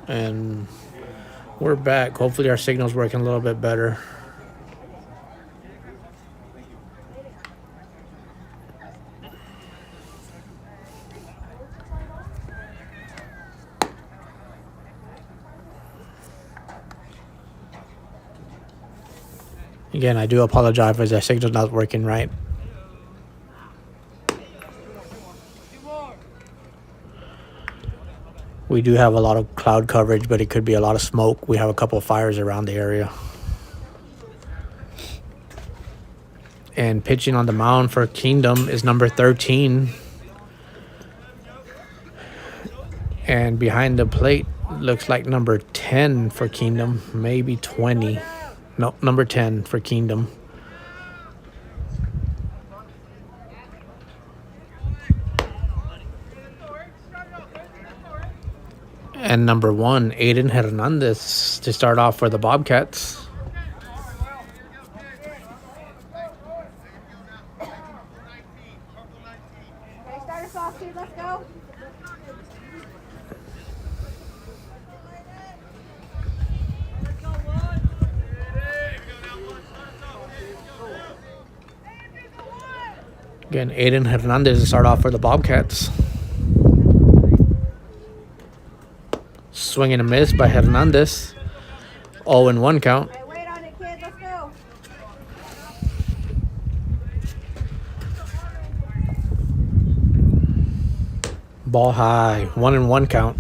And we're back. Hopefully our signal's working a little bit better. Again, I do apologize if our signal's not working right. We do have a lot of cloud coverage, but it could be a lot of smoke. We have a couple of fires around the area. And pitching on the mound for Kingdom is number 13. And behind the plate looks like number 10 for Kingdom, maybe 20. No, number 10 for Kingdom. And number 1, Aiden Hernandez to start off for the Bobcats. Okay, start us off, dude. Let's go. Again, Aiden Hernandez to start off for the Bobcats. Swing and a miss by Hernandez. 0-1 count. Okay, wait on it, kid. Let's go. Ball high. 1-1 count.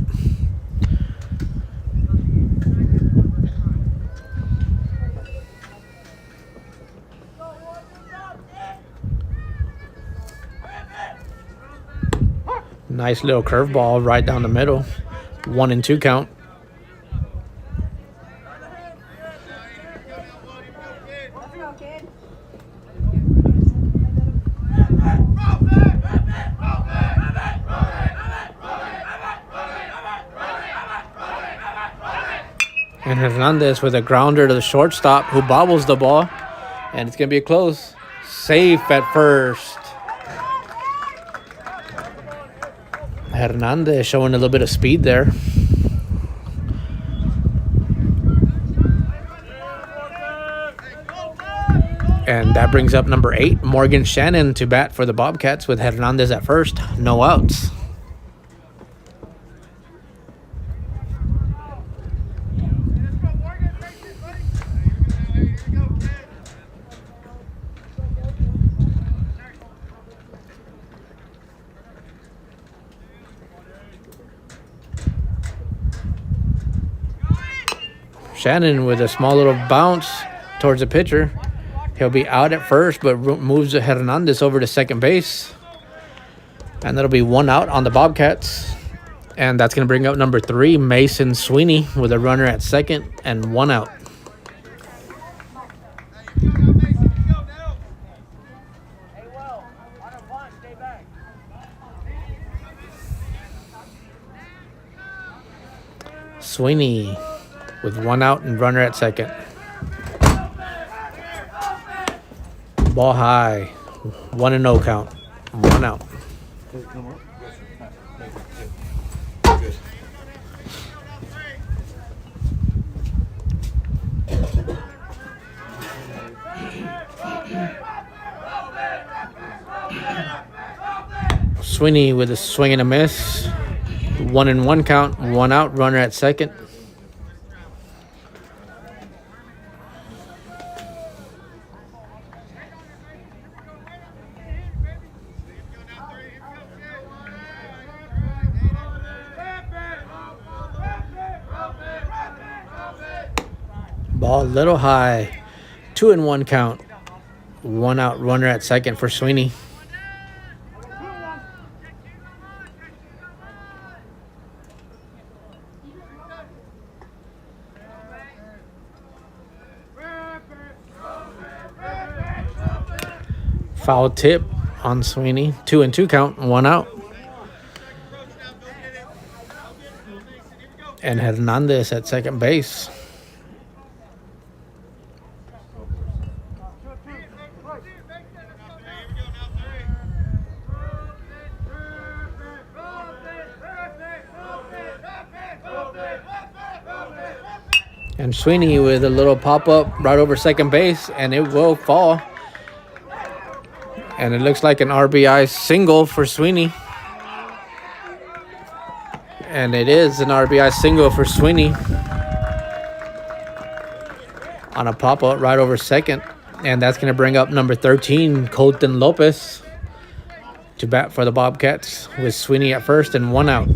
Nice little curveball right down the middle. 1-2 count. Let's go, kid. And Hernandez with a grounder to the shortstop who bobbles the ball. And it's going to be a close. Safe at first. Hernandez showing a little bit of speed there. And that brings up number 8, Morgan Shannon, to bat for the Bobcats with Hernandez at first. No outs. Shannon with a small little bounce towards the pitcher. He'll be out at first, but moves Hernandez over to second base. And that'll be 1 out on the Bobcats. And that's going to bring up number 3, Mason Sweeney, with a runner at second and 1 out. Sweeney with 1 out and runner at second. Ball high. 1-0 count. 1 out. Sweeney with a swing and a miss. 1-1 count. 1 out. Runner at second. Ball a little high. 2-1 count. 1 out. Runner at second for Sweeney. Foul tip on Sweeney. 2-2 count. 1 out. And Hernandez at second base. And Sweeney with a little pop-up right over second base, and it will fall. And it looks like an RBI single for Sweeney. And it is an RBI single for Sweeney on a pop-up right over second. And that's going to bring up number 13, Colton Lopez, to bat for the Bobcats with Sweeney at first and 1 out.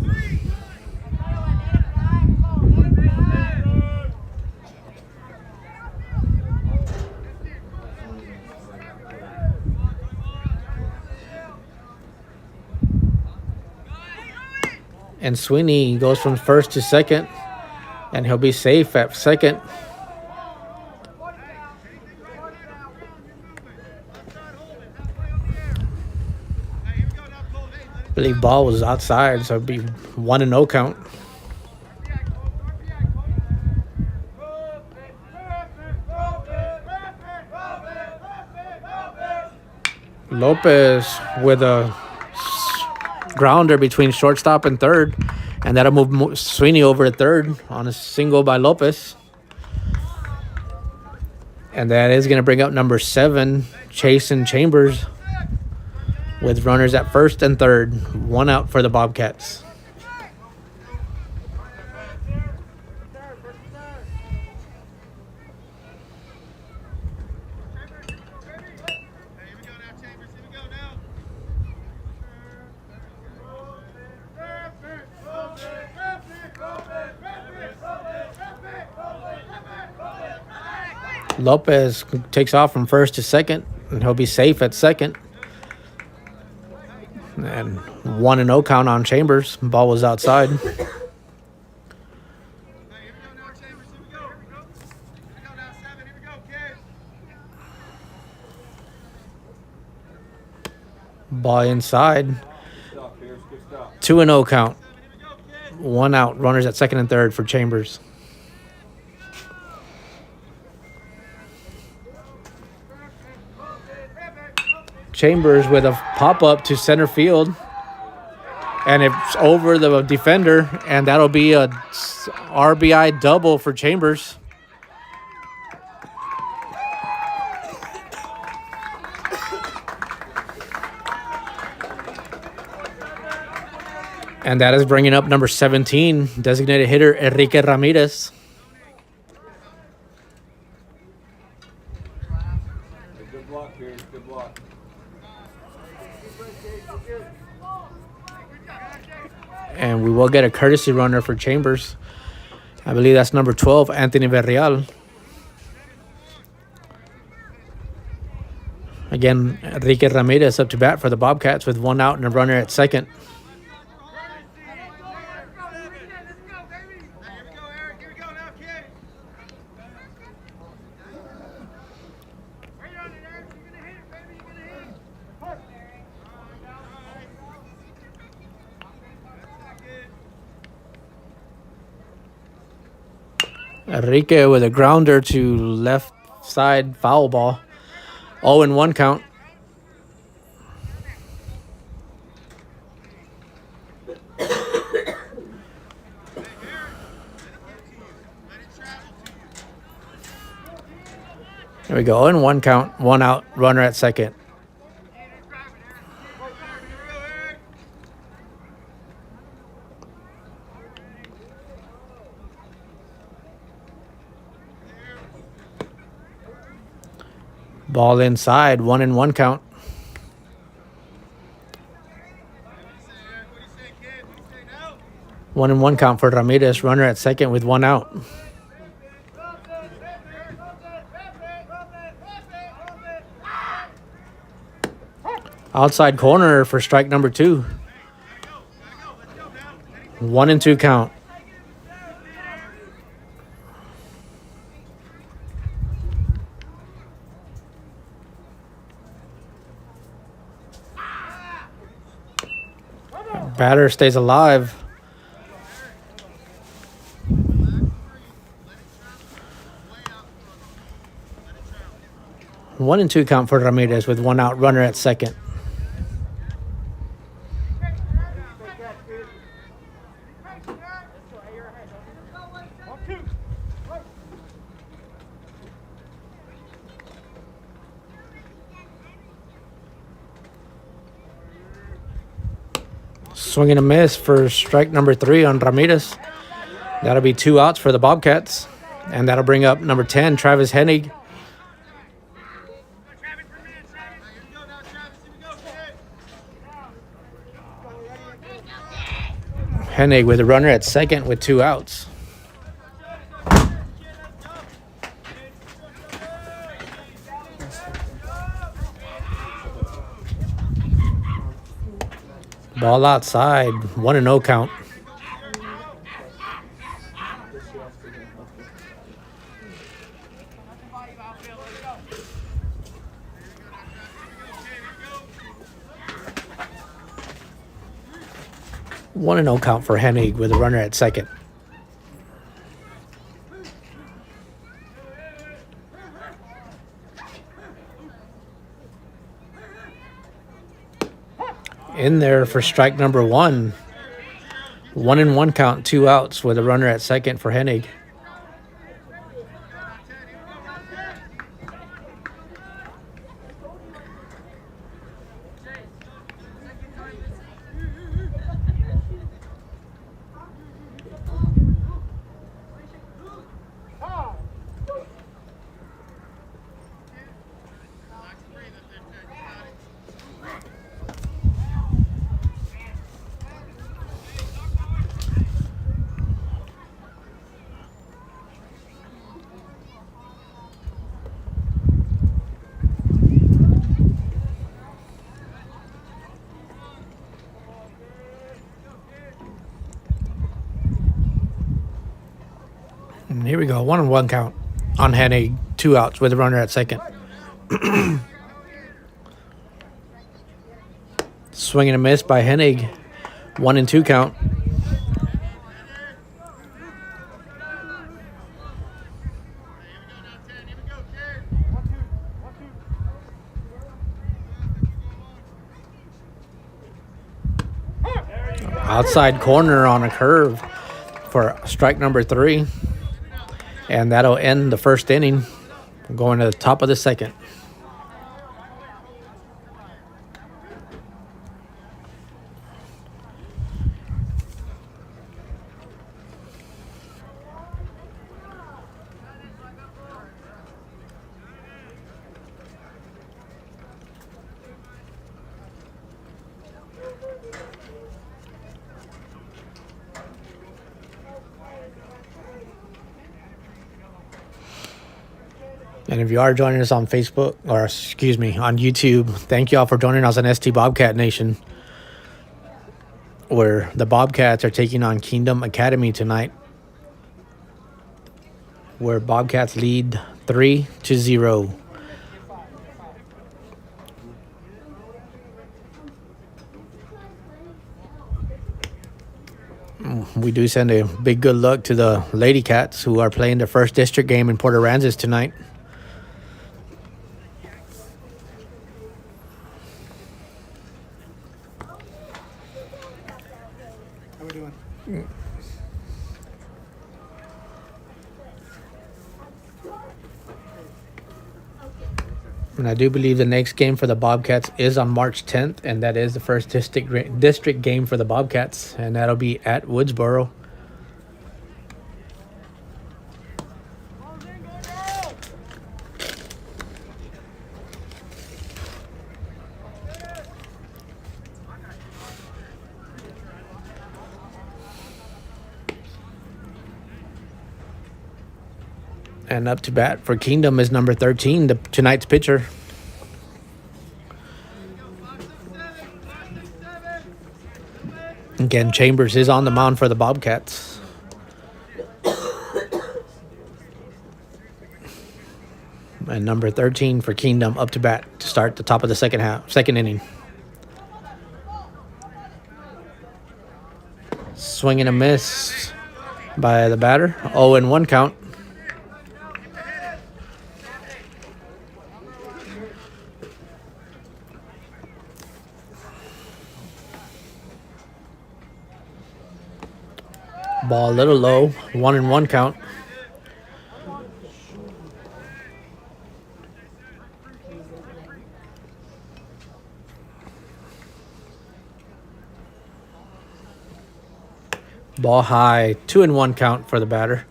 And Sweeney goes from first to second, and he'll be safe at second. I believe ball was outside, so it'd be 1-0 count. Lopez with a grounder between shortstop and third, and that'll move Sweeney over to third on a single by Lopez. And that is going to bring up number 7, Chasen Chambers, with runners at first and third. 1 out for the Bobcats. Lopez takes off from first to second, and he'll be safe at second. And 1-0 count on Chambers. Ball was outside. Ball inside. 2-0 count. 1 out. Runners at second and third for Chambers. Chambers with a pop-up to center field, and it's over the defender, and that'll be a RBI double for Chambers. And that is bringing up number 17, designated hitter Enrique Ramirez. Good block here. Good block. And we will get a courtesy runner for Chambers. I believe that's number 12, Anthony Berrial. Again, Enrique Ramirez up to bat for the Bobcats with 1 out and a runner at second. Enrique with a grounder to left side foul ball. 0-1 count. There we go. 0-1 count. 1 out. Runner at second. Ball inside, 1-1 count. One and one count for Ramirez. Runner at second with 1 out. Outside corner for strike number 2. 1-2 count. Batter stays alive. One and two count for Ramirez with 1 out. Runner at second. Swing and a miss for strike number 3 on Ramirez. That'll be 2 outs for the Bobcats. And that'll bring up number 10, Travis Hennig. Hennig with a runner at second with 2 outs. Ball outside, 1-0 count. One and 0 count for Hennig with a runner at second. In there for strike number 1. 1-1 count, 2 outs with a runner at second for Hennig. And here we go, 1-1 count on Hennig, 2 outs with a runner at second. Swing and a miss by Hennig, 1-2 count. Outside corner on a curve for strike number 3. And that'll end the first inning. Going to the top of the second. And if you are joining us on Facebook, or excuse me, on YouTube, thank you all for joining us on ST Bobcat Nation, where the Bobcats are taking on Kingdom Academy tonight, where Bobcats lead 3-0. We do send a big good luck to the Lady Cats, who are playing their first district game in Port Aransas tonight. How we doing? And I do believe the next game for the Bobcats is on March 10th, and that is the first district game for the Bobcats, and that'll be at Woodsboro. And up to bat for Kingdom is number 13, tonight's pitcher. Again, Chambers is on the mound for the Bobcats. And number 13 for Kingdom up to bat to start the top of the second inning. Swing and a miss by the batter. 0-1 count. Ball a little low, 1-1 count. Ball high. 2-1 count for the batter.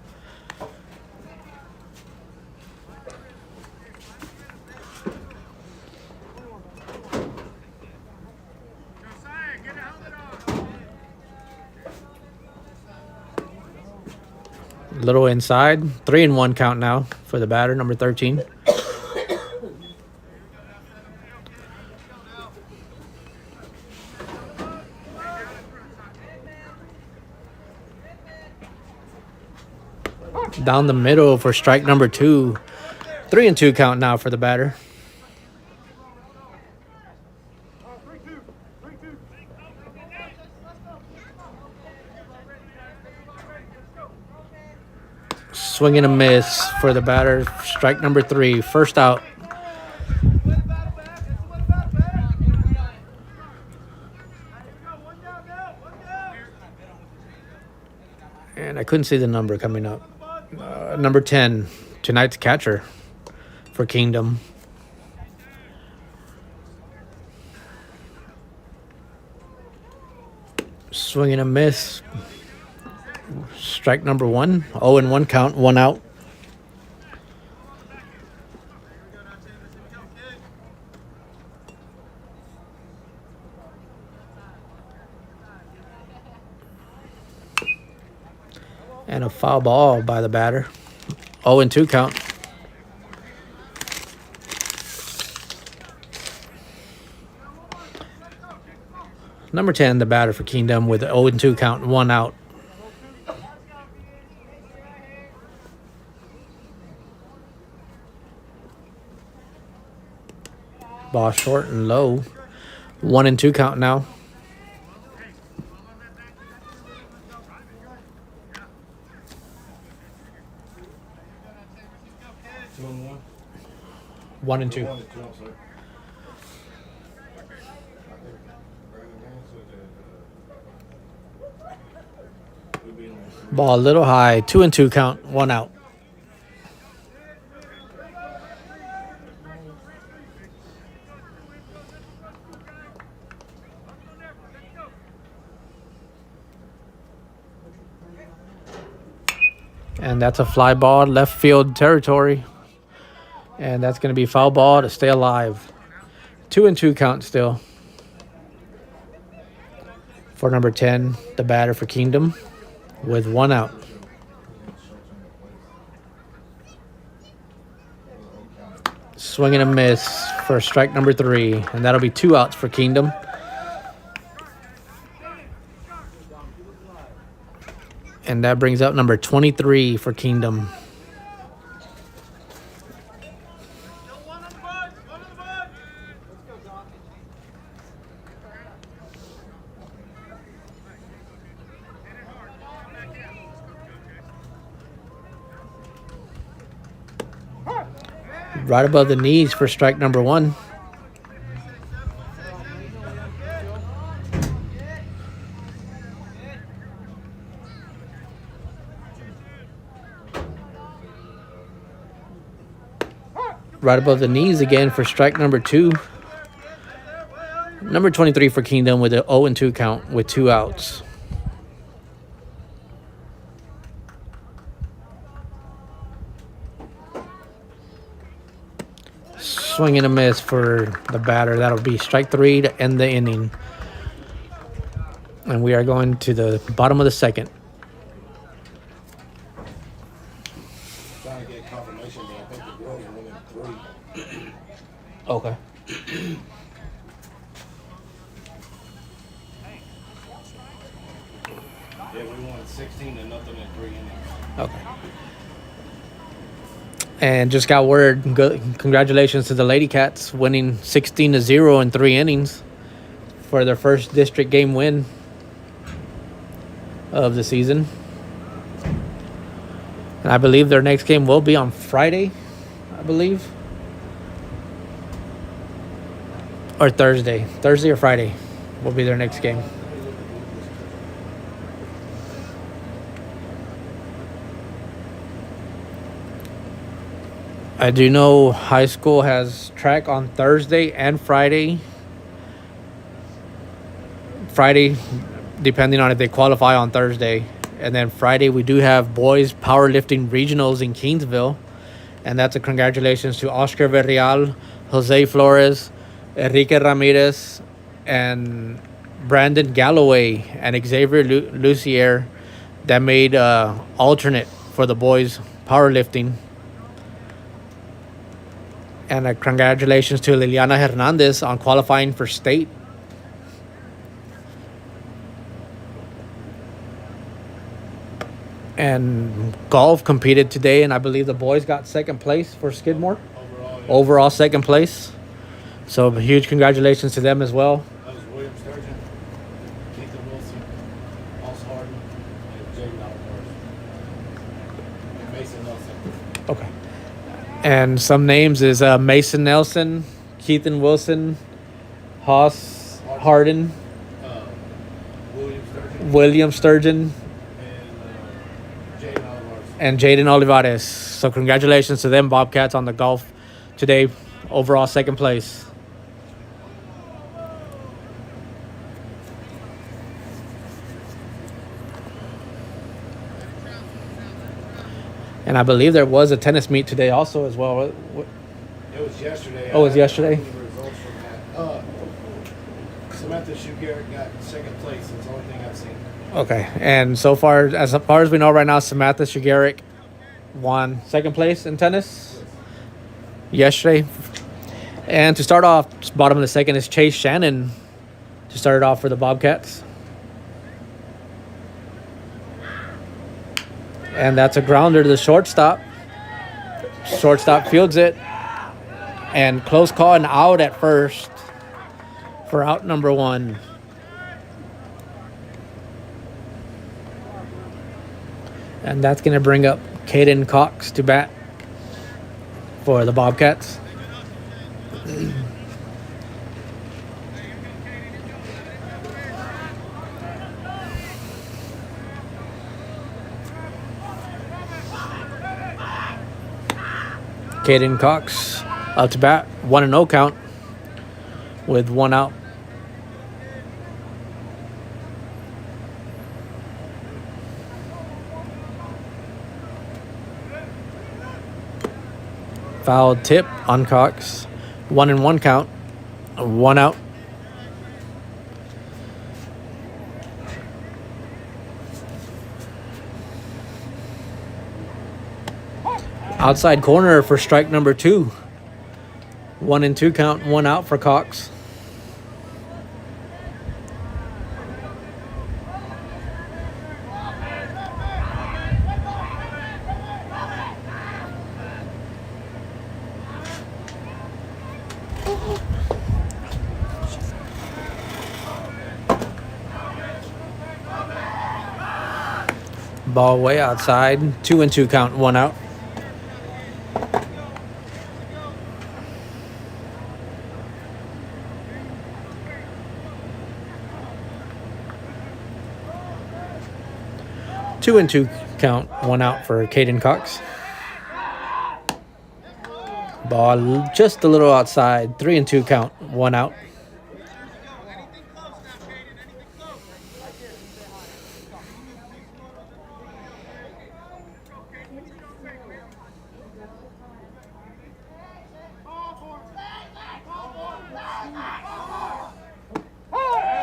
Little inside. 3-1 count now for the batter, number 13. Down the middle for strike number 2. 3-2 count now for the batter. Swing and a miss for the batter. Strike number 3. First out. And I couldn't see the number coming up. Number 10, tonight's catcher for Kingdom. Swing and a miss. Strike number 1. 0-1 count, 1 out. And a foul ball by the batter. 0-2 count. Number 10, the batter for Kingdom with 0-2 count, 1 out. Ball short and low. 1-2 count now. One and two. Ball a little high. 2-2 count. 1 out. And that's a fly ball, left field territory. And that's going to be foul ball to stay alive. 2-2 count still. For number 10, the batter for Kingdom with 1 out. Swing and a miss for strike number 3. And that'll be 2 outs for Kingdom. And that brings up number 23 for Kingdom. Right above the knees for strike number 1. Right above the knees again for strike number 2. Number 23 for Kingdom with an 0-2 count with 2 outs. Swing and a miss for the batter. That'll be strike 3 to end the inning. And we are going to the bottom of the second. Trying to get confirmation, but I think the girls are winning 3. Okay. Yeah, we won 16-0 in 3 innings. Okay. And just got word. Congratulations to the Lady Cats winning 16-0 in 3 innings for their first district game win of the season. And I believe their next game will be on Friday, I believe. Or Thursday. Thursday or Friday will be their next game. I do know high school has track on Thursday and Friday. Friday, depending on if they qualify on Thursday. And then Friday, we do have boys powerlifting regionals in Kingsville. And that's a congratulations to Oscar Villarreal, Jose Flores, Enrique Ramirez, and Brandon Galloway and Xavier Lucier that made alternate for the boys powerlifting. And congratulations to Liliana Hernandez on qualifying for state. And golf competed today, and I believe the boys got second place for Skidmore. Overall second place. So huge congratulations to them as well. That was William Sturgeon, Ethan Wilson, Ross Harden, and Jaden Alvarez. And Mason Nelson. Okay. And some names is Mason Nelson, Keithan Wilson, Haas Harden, William Sturgeon, and Jaden Olivares. So congratulations to them Bobcats on the golf today. Overall second place. And I believe there was a tennis meet today also as well. It was yesterday. Oh, it was yesterday? The results from that. Samantha Shugaric got second place. That's the only thing I've seen. Okay. And so far as we know right now, Samantha Shugaric won second place in tennis yesterday. And to start off, bottom of the second is Chase Shannon to start it off for the Bobcats. And that's a grounder to the shortstop. Shortstop fields it. And close call and out at first for out number one. And that's going to bring up Caden Cox to bat for the Bobcats. Caden Cox up to bat, 1-0 count with one out. Foul tip on Cox, 1-1 count, one out. Outside corner for strike number 2. 1-2 count, one out for Cox. Ball way outside, 2-2 count, one out. Two and two count, one out for Caden Cox. Ball just a little outside, 3-2 count, one out.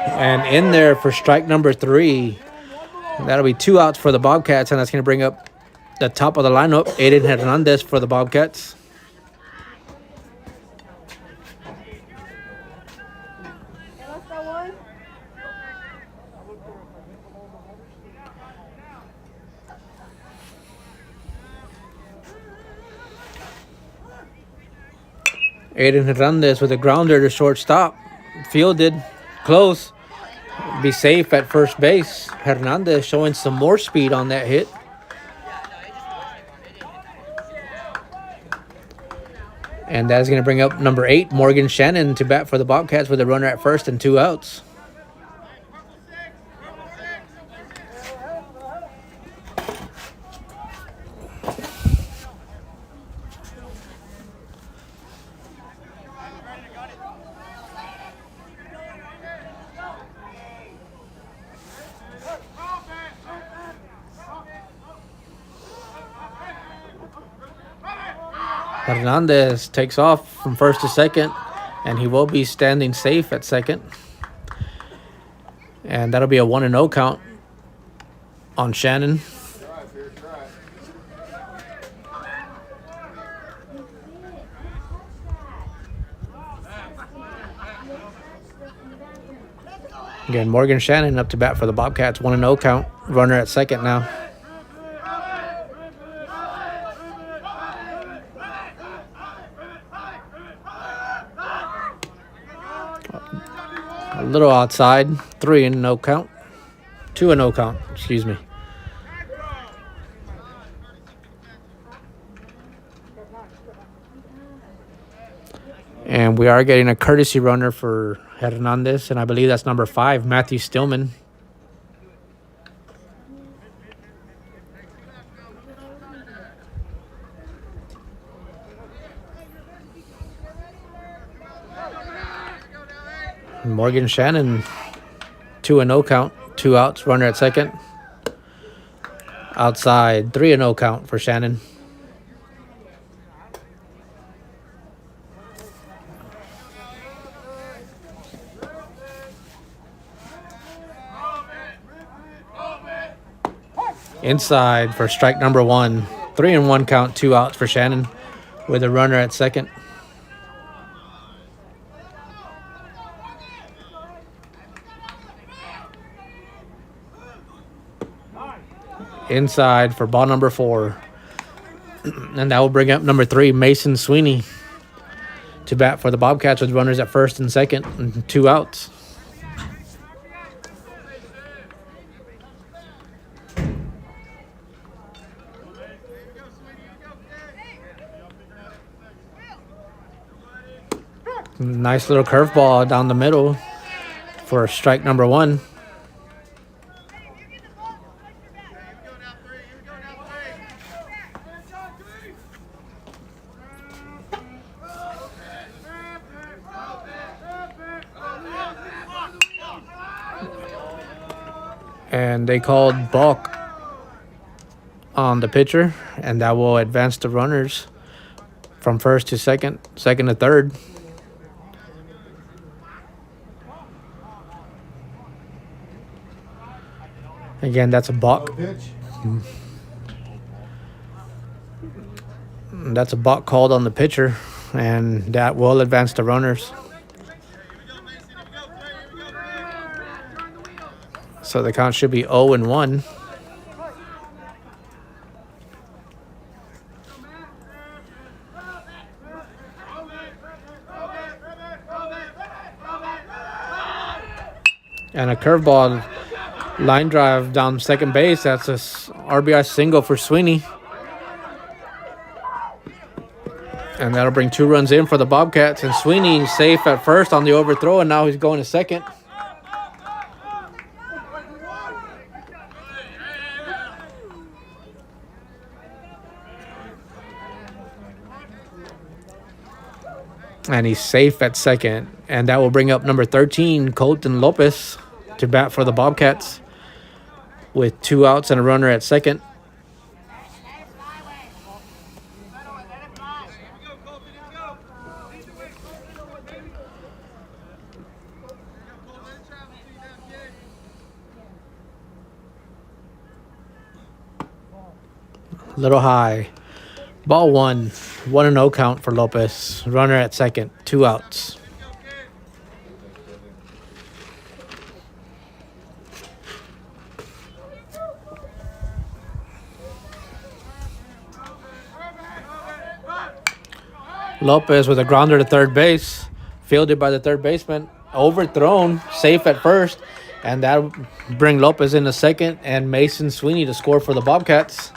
And in there for strike number 3. That'll be 2 outs for the Bobcats, and that's going to bring up the top of the lineup, Aiden Hernandez for the Bobcats. Let's go one. Aiden Hernandez with a grounder to shortstop. Fielded. Close. Be safe at first base. Hernandez showing some more speed on that hit. And that's going to bring up number 8, Morgan Shannon, to bat for the Bobcats with a runner at first and 2 outs. Hernandez takes off from first to second, and he will be standing safe at second. And that'll be a 1-0 count on Shannon. Again, Morgan Shannon up to bat for the Bobcats. 1-0 count. Runner at second now. A little outside. 3-0 count. 2-0 count. Excuse me. And we are getting a courtesy runner for Hernandez, and I believe that's number 5, Matthew Stillman. Morgan Shannon, 2-0 count, 2 outs, runner at second. Outside, 3-0 count for Shannon. Inside for strike number 1. 3-1 count, 2 outs for Shannon with a runner at second. Inside for ball number 4. And that will bring up number 3, Mason Sweeney, to bat for the Bobcats with runners at first and second and 2 outs. Nice little curveball down the middle for strike number 1. And they called balk on the pitcher, and that will advance the runners from first to second, second to third. Again, that's a balk. That's a balk called on the pitcher, and that will advance the runners. So the count should be 0-1. And a curveball line drive down second base. That's a RBI single for Sweeney. And that'll bring 2 runs in for the Bobcats. And Sweeney safe at first on the overthrow, and now he's going to second. And he's safe at second. And that will bring up number 13, Colton Lopez, to bat for the Bobcats with 2 outs and a runner at second. Little high. Ball 1. 1-0 count for Lopez. Runner at second. 2 outs. Lopez with a grounder to third base. Fielded by the third baseman. Overthrown. Safe at first. And that'll bring Lopez into second and Mason Sweeney to score for the Bobcats.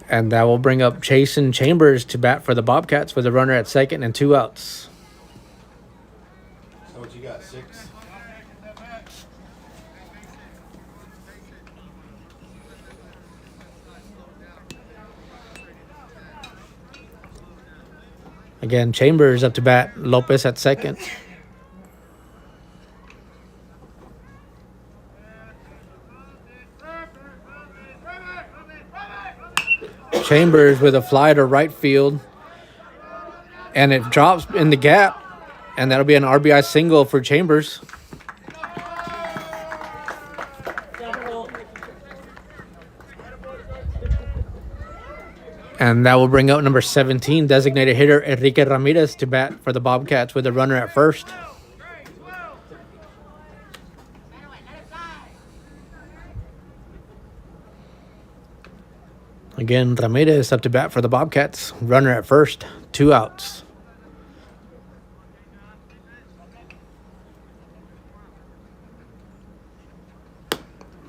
And that will bring up Chasen Chambers to bat for the Bobcats with a runner at second and 2 outs. So what you got, 6? Again, Chambers up to bat. Lopez at second. Chambers with a fly to right field. And it drops in the gap. And that'll be an RBI single for Chambers. And that will bring out number 17, designated hitter Enrique Ramirez to bat for the Bobcats with a runner at first. Again, Ramirez up to bat for the Bobcats. Runner at first, 2 outs.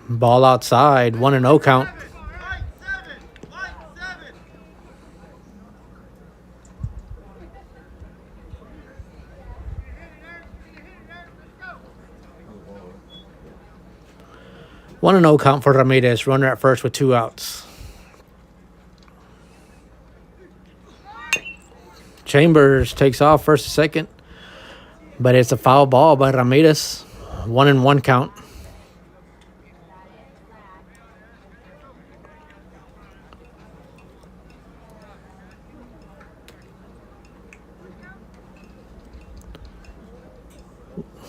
Ball outside, 1-0 count. One and 0 count for Ramirez. Runner at first with 2 outs. Chambers takes off first to second, but it's a foul ball by Ramirez. 1-1 count.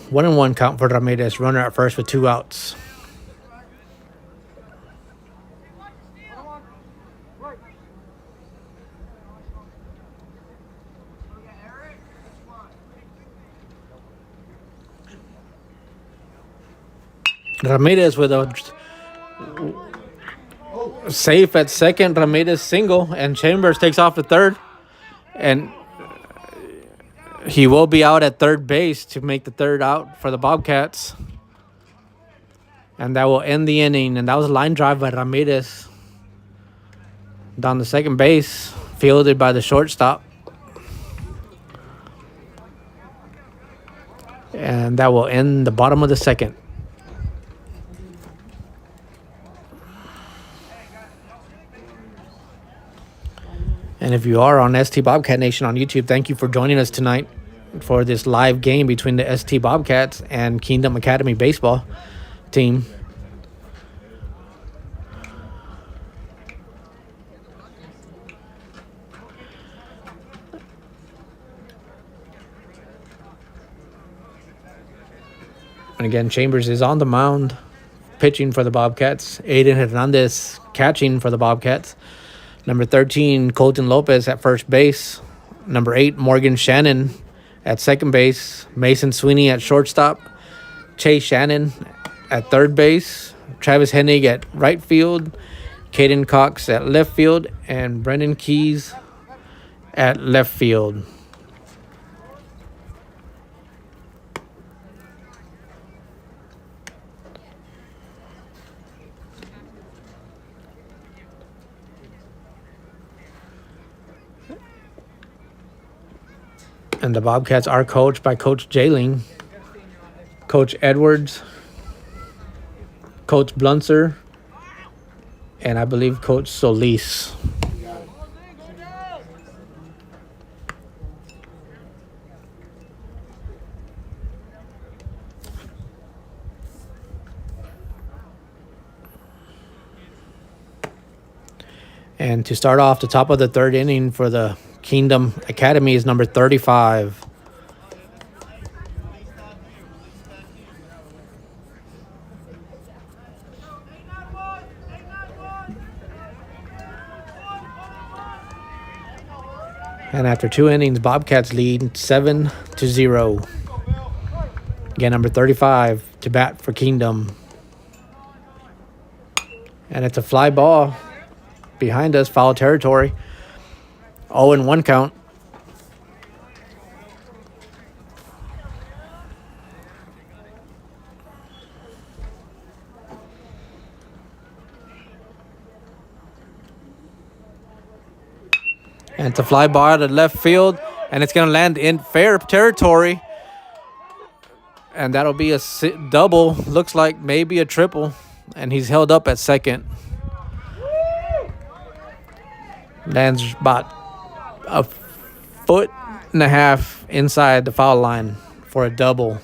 One and 1 count for Ramirez. Runner at first with 2 outs. Ramirez with a safe at second. Ramirez single, and Chambers takes off to third. And he will be out at third base to make the third out for the Bobcats. And that will end the inning. And that was a line drive by Ramirez down the second base, fielded by the shortstop. And that will end the bottom of the second. And if you are on ST Bobcat Nation on YouTube, thank you for joining us tonight for this live game between the ST Bobcats and Kingdom Academy baseball team. And again, Chambers is on the mound, pitching for the Bobcats. Aiden Hernandez catching for the Bobcats. Number 13, Colton Lopez at first base. Number 8, Morgan Shannon at second base. Mason Sweeney at shortstop. Chase Shannon at third base. Travis Hennig at right field. Caden Cox at left field. And Brendan Keys at left field. And the Bobcats are coached by Coach Jailing, Coach Edwards, Coach Blunser, and I believe Coach Solis. And to start off the top of the third inning for the Kingdom Academy is number 35. And after 2 innings, Bobcats lead 7-0. Again, number 35 to bat for Kingdom. And it's a fly ball behind us, foul territory. 0-1 count. And it's a fly ball to left field, and it's going to land in fair territory. And that'll be a double. Looks like maybe a triple. And he's held up at second. Lands about a foot and a half inside the foul line for a double.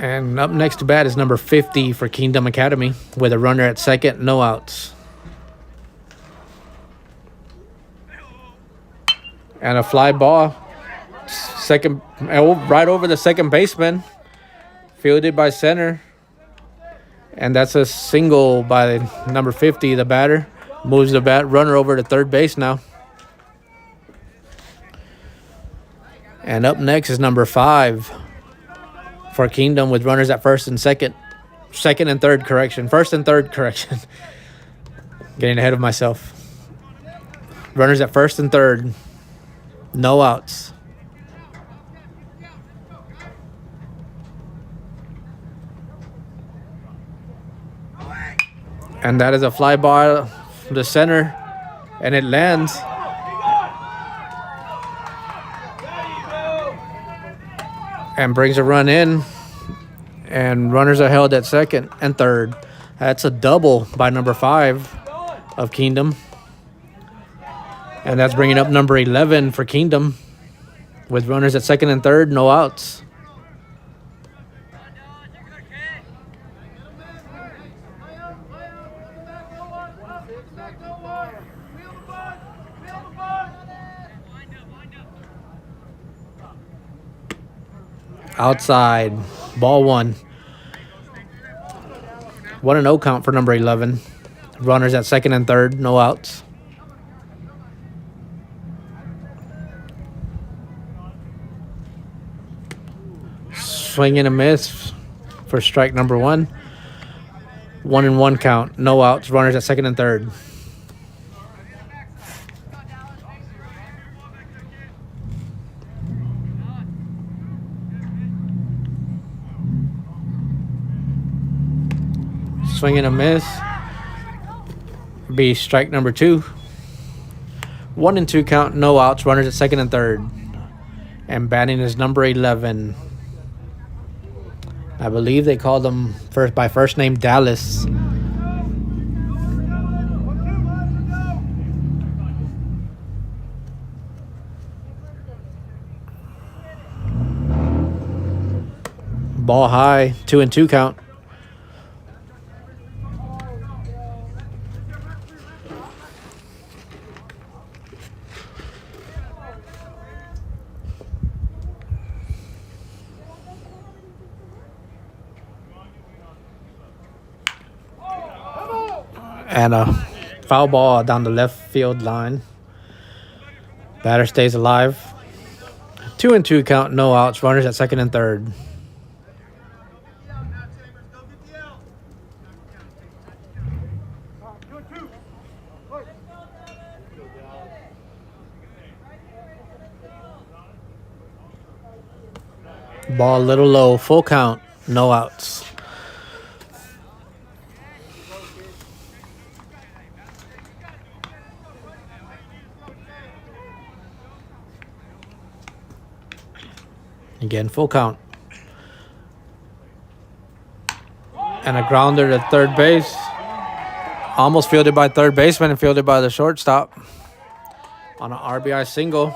And up next to bat is number 50 for Kingdom Academy with a runner at second, no outs. And a fly ball, right over the second baseman, fielded by center. And that's a single by number 50, the batter. Moves the runner over to third base now. And up next is number 5 for Kingdom with runners at first and second. Second and third, correction. First and third, correction. Getting ahead of myself. Runners at first and third. No outs. And that is a fly ball from the center. And it lands. And brings a run in. And runners are held at second and third. That's a double by number 5 of Kingdom. And that's bringing up number 11 for Kingdom with runners at second and third, no outs. Outside, ball 1. 1-0 count for number 11. Runners at second and third, no outs. Swing and a miss for strike number 1. 1-1 count, no outs. Runners at second and third. Swing and a miss. Be strike number 2. 1-2 count, no outs. Runners at second and third. And batting is number 11. I believe they called him by first name Dallas. Ball high, 2-2 count. And a foul ball down the left field line. Batter stays alive. 2-2 count, no outs. Runners at second and third. Ball a little low. Full count, no outs. Again, full count. And a grounder to third base. Almost fielded by third baseman and fielded by the shortstop on an RBI single.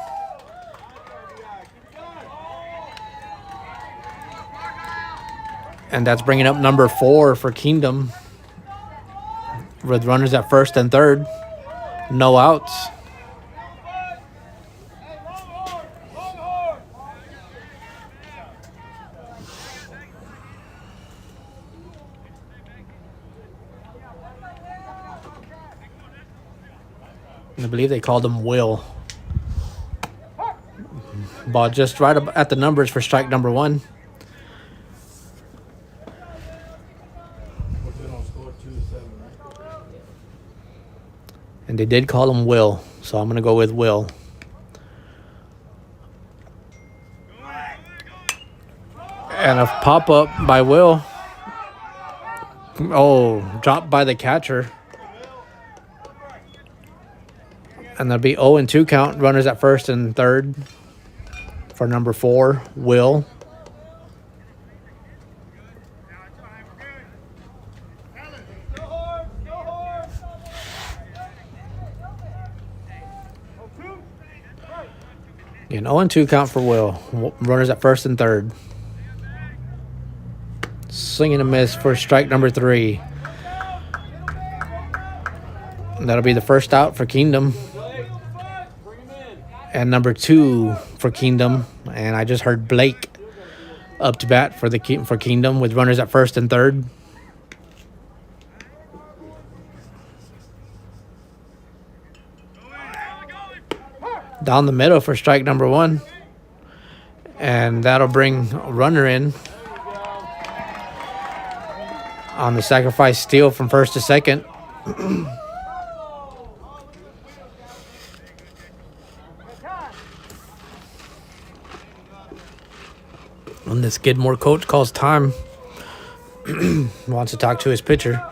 And that's bringing up number 4 for Kingdom with runners at first and third. No outs. I believe they called him Will. Ball just right up at the numbers for strike number 1. And they did call him Will, so I'm going to go with Will. And a pop-up by Will. Oh, dropped by the catcher. And there'll be 0-2 count. Runners at first and third for number 4, Will. An 0-2 count for Will. Runners at first and third. Swing and a miss for strike number 3. That'll be the first out for Kingdom. And number 2 for Kingdom. And I just heard Blake up to bat for Kingdom with runners at first and third. Down the middle for strike number 1. And that'll bring a runner in on the sacrifice steal from first to second. When the Skidmore coach calls time, wants to talk to his pitcher.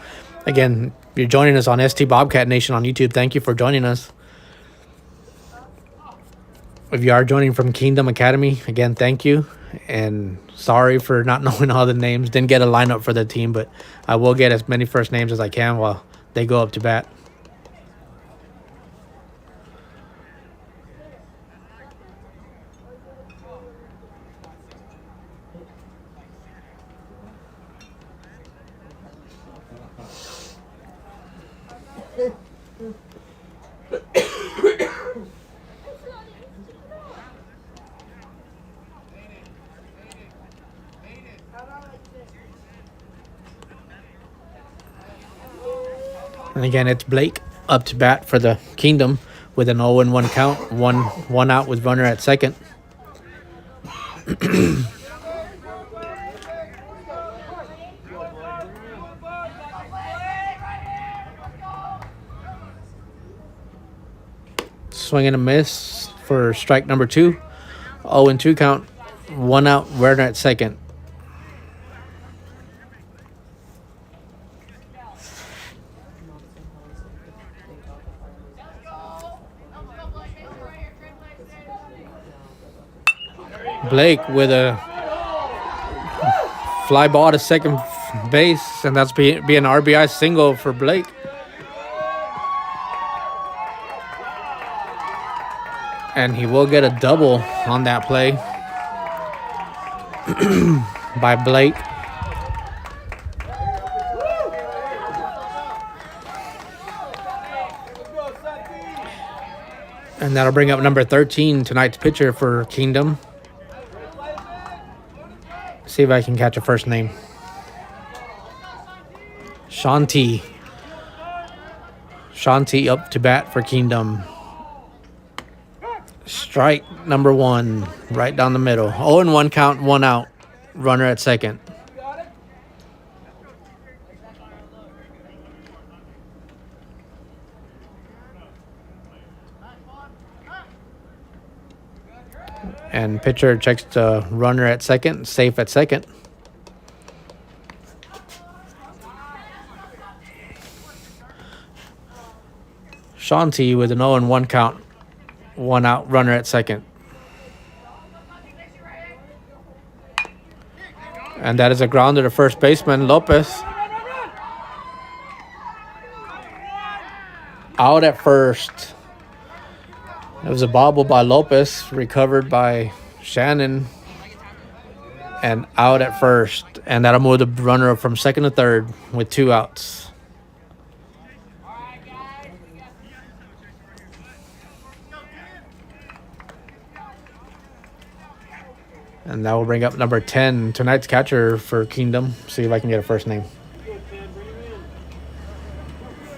Again, you're joining us on ST Bobcat Nation on YouTube. Thank you for joining us. If you are joining from Kingdom Academy, again, thank you. And sorry for not knowing all the names. Didn't get a lineup for the team, but I will get as many first names as I can while they go up to bat. And again, it's Blake up to bat for the Kingdom with an 0-1 count, one out with runner at second. Swing and a miss for strike number 2. 0-2 count, one out, runner at second. Blake with a fly ball to second base, and that's be an RBI single for Blake. And he will get a double on that play by Blake. And that'll bring up number 13, tonight's pitcher for Kingdom. See if I can catch a first name. Shanti. Shanti up to bat for Kingdom. Strike number 1, right down the middle. 0-1 count, one out. Runner at second. And pitcher checks the runner at second, safe at second. Shanti with an 0-1 count, one out, runner at second. And that is a grounder to first baseman, Lopez. Out at first. It was a bobble by Lopez, recovered by Shannon, and out at first. And that'll move the runner from second to third with 2 outs. And that will bring up number 10, tonight's catcher for Kingdom. See if I can get a first name.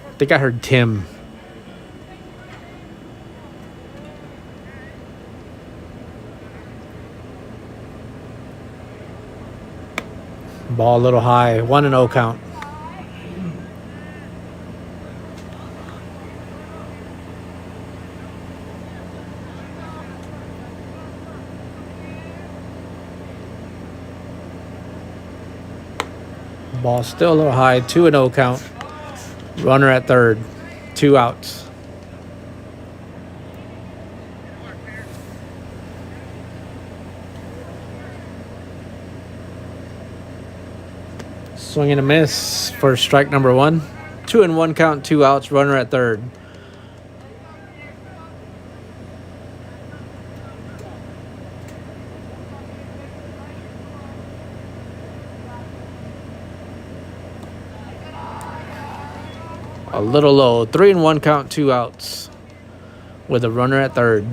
I think I heard Tim. Ball a little high, 1-0 count. Ball still a little high, 2-0 count. Runner at third, 2 outs. Swing and a miss for strike number 1. 2-1 count, 2 outs, runner at third. A little low. 3-1 count, 2 outs. With a runner at third.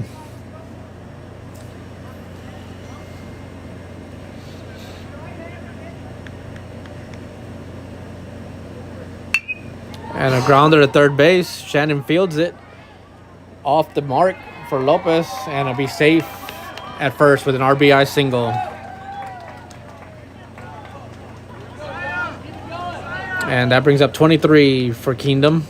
And a grounder to third base. Shannon fields it off the mark for Lopez, and it'll be safe at first with an RBI single. And that brings up 23 for Kingdom.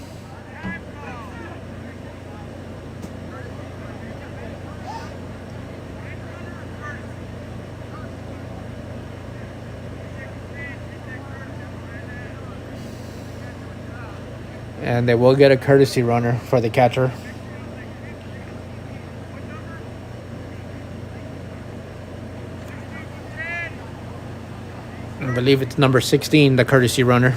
And they will get a courtesy runner for the catcher. I believe it's number 16, the courtesy runner.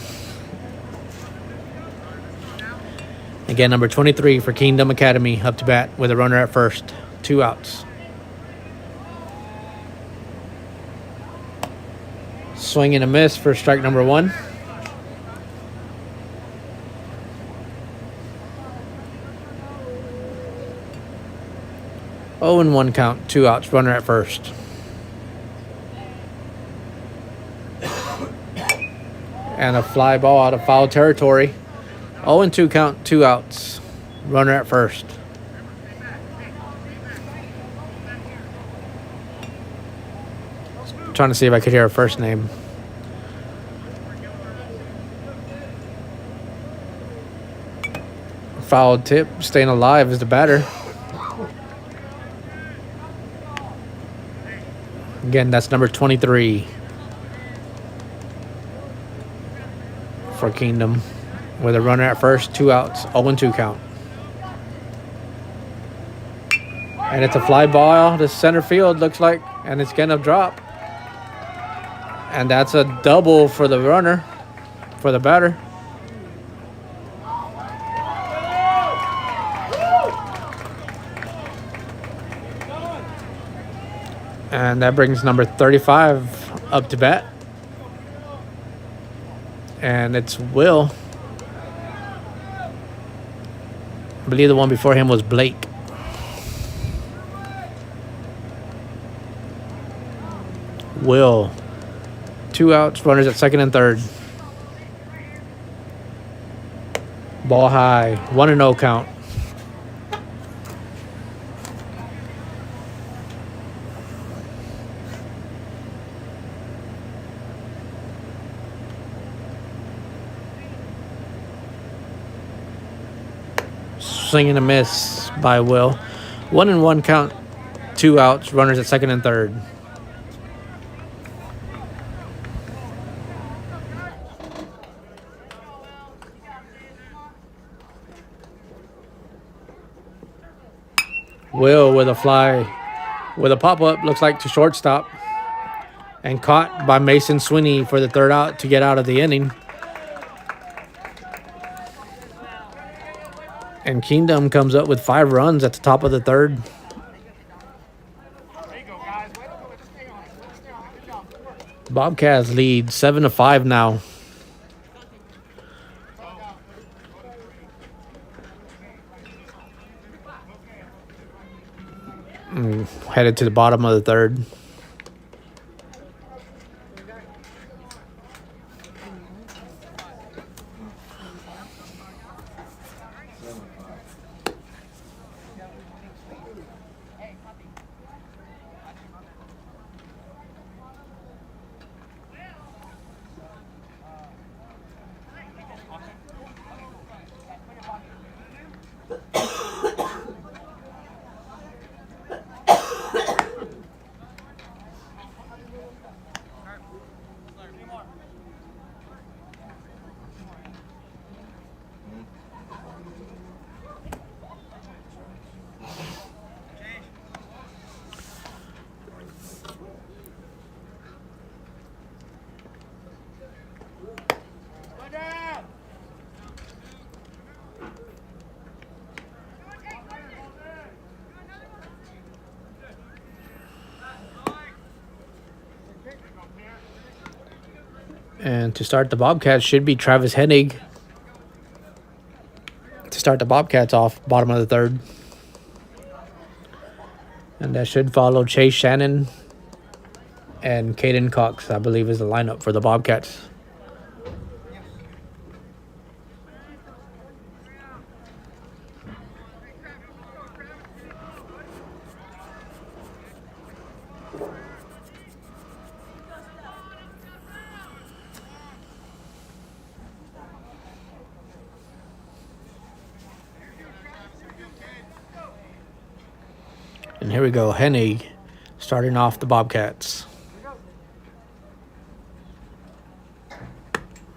Again, number 23 for Kingdom Academy up to bat with a runner at first. 2 outs. Swing and a miss for strike number 1. Oh, and 1 count, 2 outs, runner at first. And a fly ball out of foul territory. 0 and 2 count, 2 outs, runner at first. Trying to see if I could hear a first name. Foul tip, staying alive is the batter. Again, that's number 23 for Kingdom with a runner at first, 2 outs, 0 and 2 count. And it's a fly ball to center field, looks like, and it's going to drop. And that's a double for the runner, for the batter. And that brings number 35 up to bat. And it's Will. I believe the one before him was Blake. Will. 2 outs, runners at second and third. Ball high, 1 and 0 count. Swing and a miss by Will. 1 and 1 count, 2 outs, runners at second and third. Will with a fly, with a pop-up, looks like to shortstop. And caught by Mason Sweeney for the third out to get out of the inning. And Kingdom comes up with 5 runs at the top of the third. Bobcats lead 7-5 now. Headed to the bottom of the third. And to start the Bobcats should be Travis Hennig. to start the Bobcats off, bottom of the third. And that should follow Chase Shannon and Caden Cox, I believe, is the lineup for the Bobcats. And here we go, Hennig starting off the Bobcats.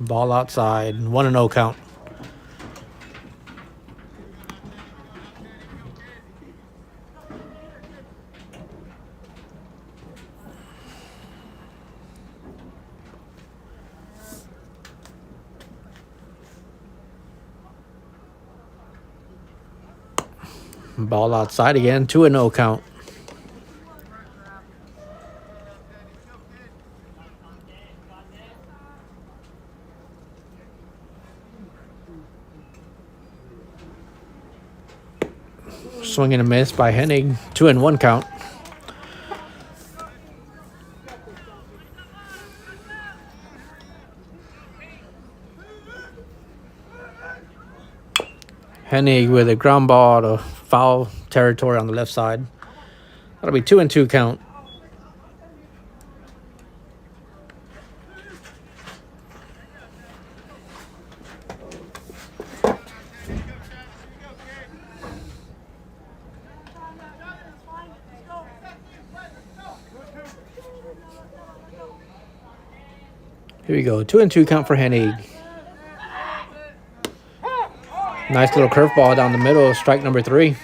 Ball outside, 1-0 count. Ball outside again, 2-0 count. Swing and a miss by Hennig, 2-1 count. Hennig with a ground ball to foul territory on the left side. That'll be 2-2 count. Here we go, 2-2 count for Hennig. Nice little curveball down the middle, strike number 3.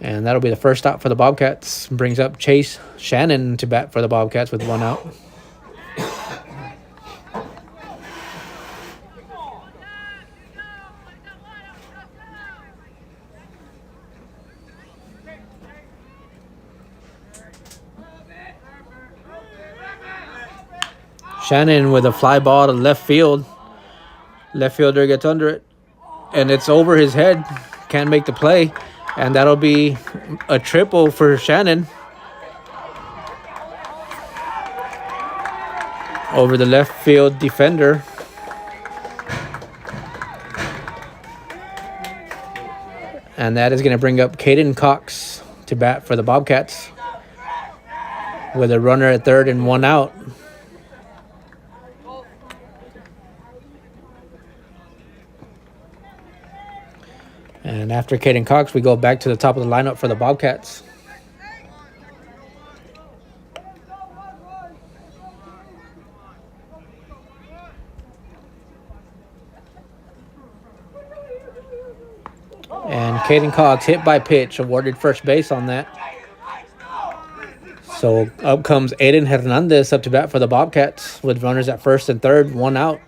And that'll be the first out for the Bobcats. Brings up Chase Shannon to bat for the Bobcats with 1 out. Shannon with a fly ball to left field. Left fielder gets under it, and it's over his head. Can't make the play, and that'll be a triple for Shannon. Over the left field defender. And that is going to bring up Caden Cox to bat for the Bobcats with a runner at third and 1 out. And after Caden Cox, we go back to the top of the lineup for the Bobcats. And Caden Cox hit by pitch, awarded first base on that. So up comes Aiden Hernandez up to bat for the Bobcats with runners at first and third, 1 out.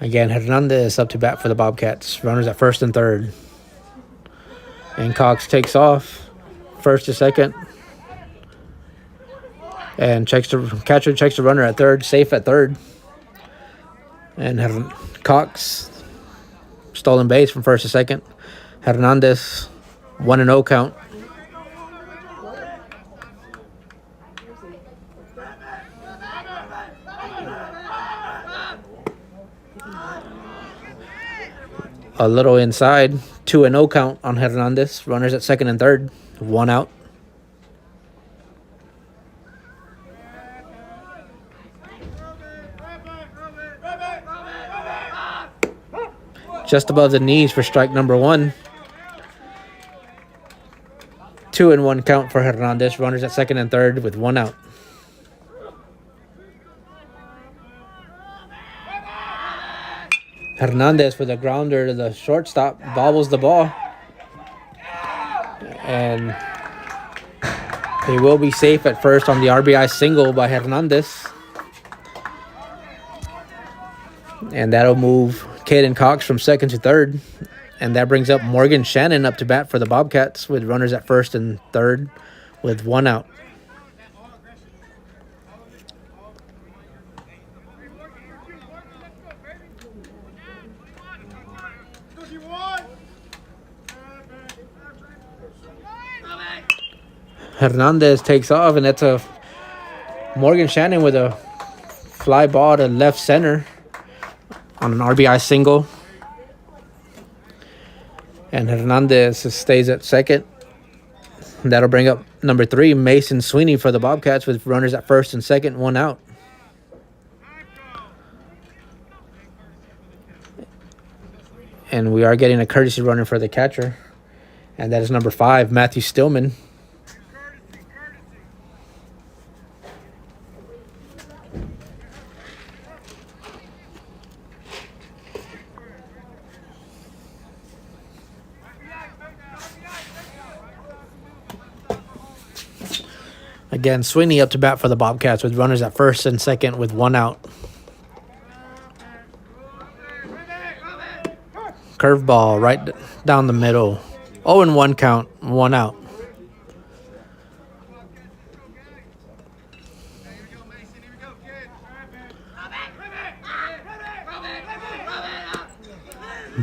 Again, Hernandez up to bat for the Bobcats. Runners at first and third. And Cox takes off. First to second. And catcher checks the runner at third. Safe at third. And Cox, stolen base from first to second. Hernandez, 1-0 count. A little inside, 2-0 count on Hernandez. Runners at second and third, 1 out. Just above the knees for strike number 1. 2-1 count for Hernandez. Runners at second and third with 1 out. Hernandez with a grounder to the shortstop, bobbles the ball. And he will be safe at first on the RBI single by Hernandez. And that'll move Caden Cox from second to third. And that brings up Morgan Shannon up to bat for the Bobcats with runners at first and third with 1 out. Hernandez takes off, and that's a Morgan Shannon with a fly ball to left center on an RBI single. And Hernandez stays at second. That'll bring up number 3, Mason Sweeney for the Bobcats with runners at first and second, 1 out. And we are getting a courtesy runner for the catcher. And that is number 5, Matthew Stillman. Again, Sweeney up to bat for the Bobcats with runners at first and second with 1 out. Curveball right down the middle. 0-1 count, 1 out.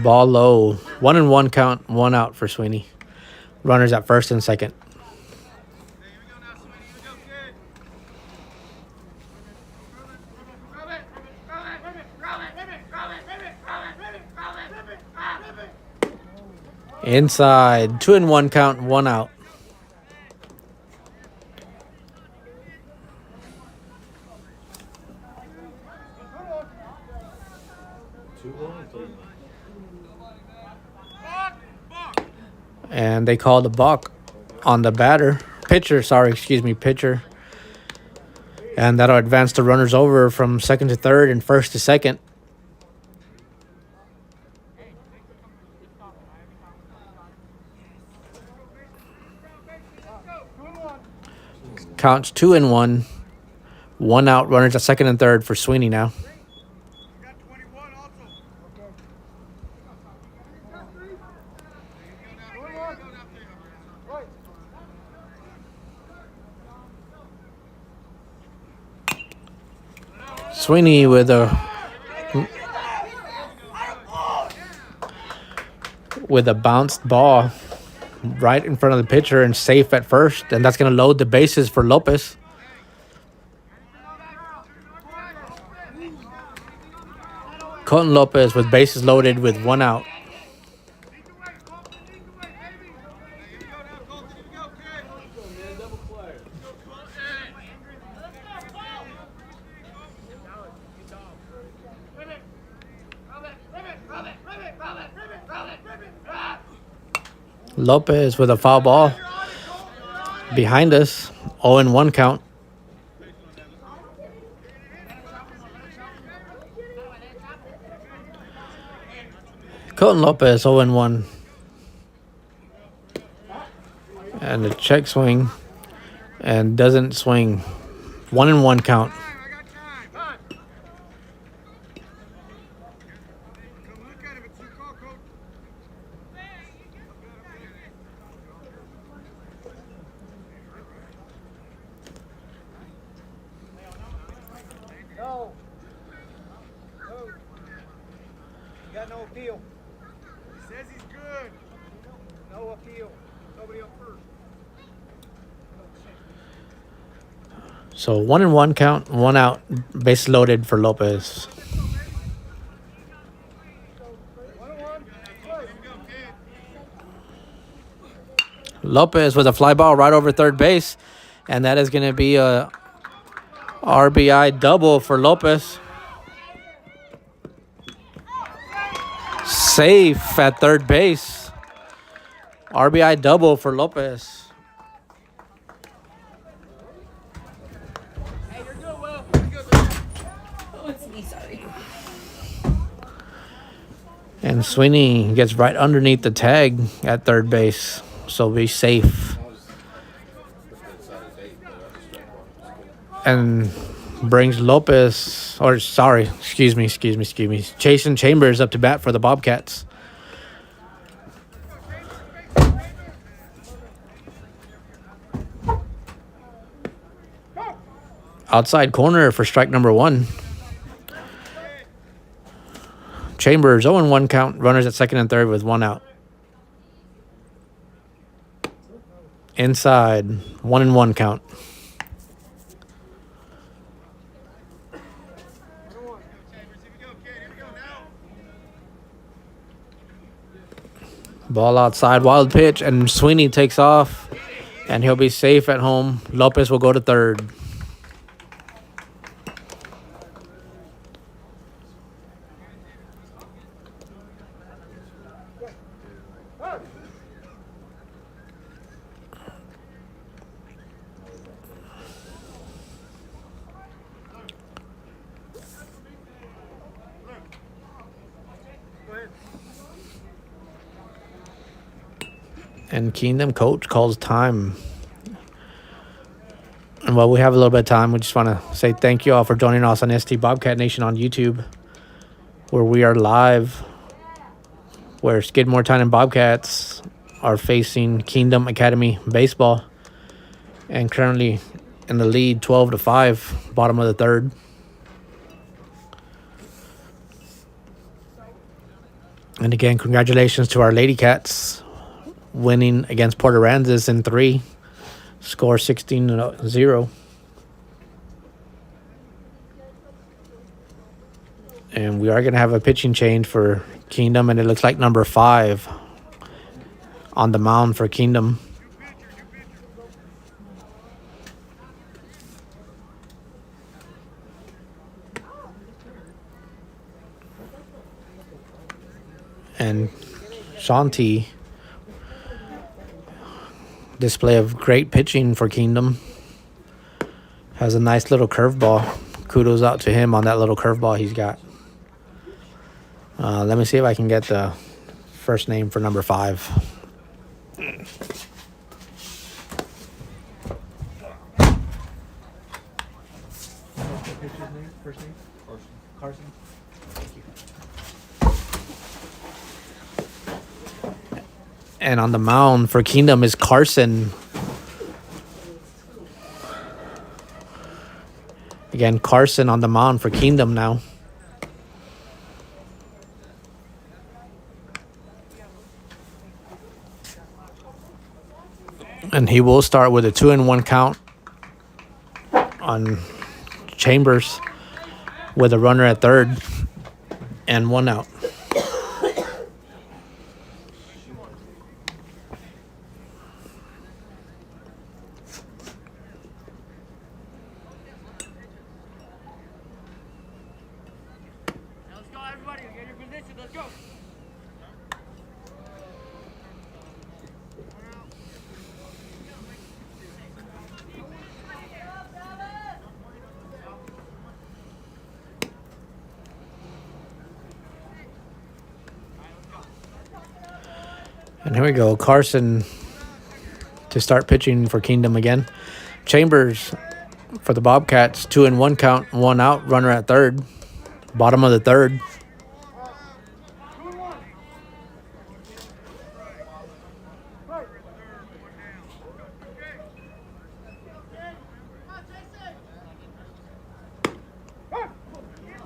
Ball low. 1-1 count, 1 out for Sweeney. Runners at first and second. Inside, 2-1 count, 1 out. And they called a balk on the pitcher. And that'll advance the runners over from second to third and first to second. Counts 2-1. 1 out, runners at second and third for Sweeney now. Sweeney with a bounced ball right in front of the pitcher and safe at first, and that's going to load the bases for Lopez. Colton Lopez with bases loaded with 1 out. Lopez with a foul ball behind us. 0-1 count. Colton Lopez 0-1. And a check swing. And doesn't swing. 1-1 count. No appeal. He says he's good. No appeal. Nobody up first. So 1-1 count, 1 out, base loaded for Lopez. Lopez with a fly ball right over third base, and that is going to be a RBI double for Lopez. Safe at third base. RBI double for Lopez. Hey, you're good, Will. You're good, Will. Oh, it's me, sorry. And Sweeney gets right underneath the tag at third base, so be safe. And brings Lopez, or sorry, excuse me. Jason Chambers up to bat for the Bobcats. Outside corner for strike number 1. Chambers 0-1 count. Runners at second and third with 1 out. Inside 1-1 count. Ball outside, wild pitch, and Sweeney takes off, and he'll be safe at home. Lopez will go to third. And Kingdom coach calls time. And while we have a little bit of time, we just want to say thank you all for joining us on ST Bobcat Nation on YouTube, where we are live, where Skidmore-Tynan Bobcats are facing Kingdom Academy Baseball, and currently in the lead 12-5, bottom of the third. And again, congratulations to our Lady Cats, winning against Port Aransas in 3, score 16-0. And we are going to have a pitching change for Kingdom, and it looks like number 5 on the mound for Kingdom. And Shanti, display of great pitching for Kingdom. Has a nice little curveball. Kudos out to him on that little curveball he's got. Let me see if I can get the first name for number 5. Carson. Thank you. And on the mound for Kingdom is Carson. Again, Carson on the mound for Kingdom now. And he will start with a 2-1 count on Chambers with a runner at third and 1 out. Let's go, everybody. Get your position. Let's go. And here we go. Carson to start pitching for Kingdom again. Chambers for the Bobcats, 2-1 count, 1 out, runner at third. Bottom of the third.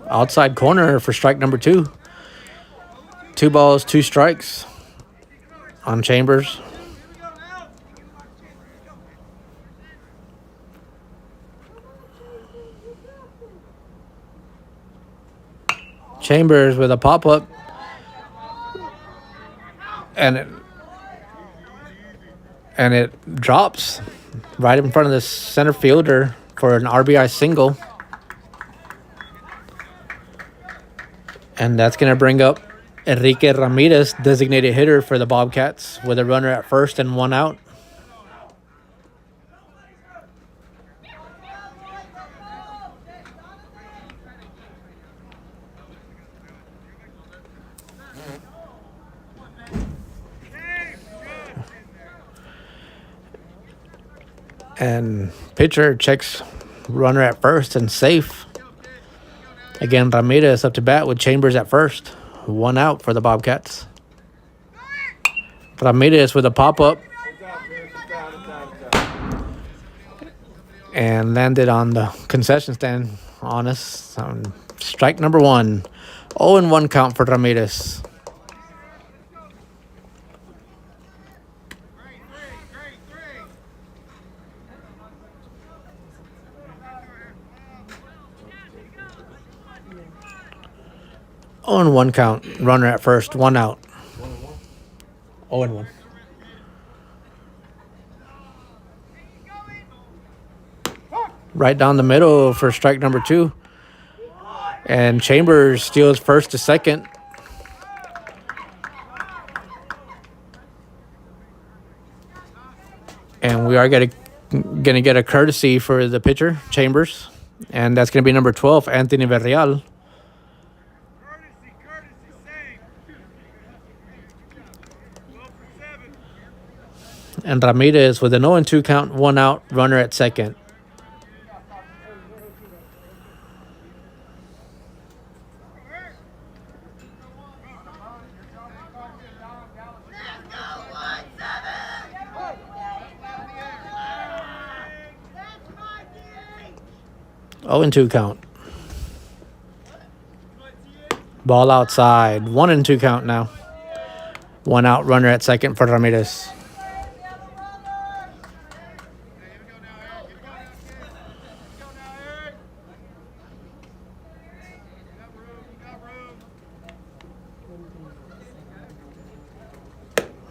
Outside corner for strike number 2. 2 balls, 2 strikes on Chambers. Chambers with a pop-up. And it drops right in front of the center fielder for an RBI single. And that's going to bring up Enrique Ramirez, designated hitter for the Bobcats, with a runner at first and 1 out. And pitcher checks runner at first and safe. Again, Ramirez up to bat with Chambers at first. 1 out for the Bobcats. Ramirez with a pop-up and landed on the concession stand on us. Strike number 1. 0-1 count for Ramirez. On 1 count, runner at first, 1 out. 0-1. Right down the middle for strike number 2. And Chambers steals first to second. And we are going to get a courtesy for the pitcher, Chambers. And that's going to be number 12, Anthony Verreal. And Ramirez with an 0-2 count, 1 out, runner at second. Oh, and 2 count. Ball outside. 1-2 count now. 1 out, runner at second for Ramirez.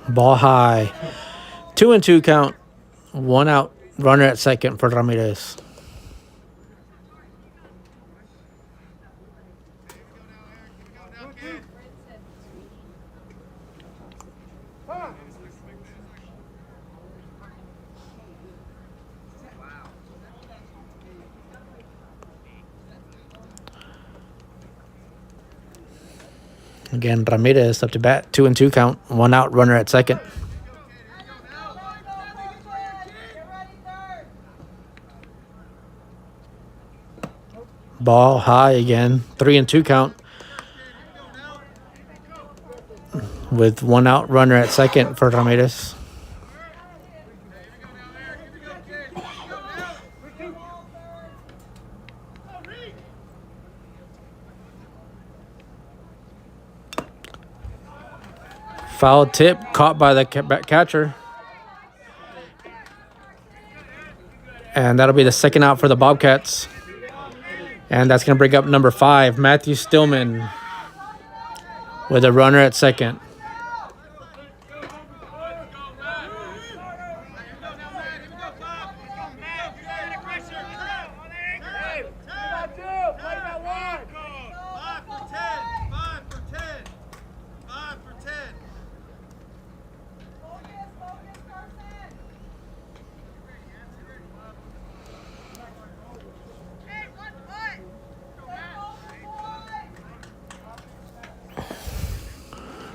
Ball high. 2-2 count. 1 out, runner at second for Ramirez. Again, Ramirez up to bat. 2-2 count. 1 out, runner at second. Ball high again. 3-2 count. With 1 out, runner at second for Ramirez. Foul tip caught by the catcher. And that'll be the second out for the Bobcats. And that's going to bring up number 5, Matthew Stillman, with a runner at second.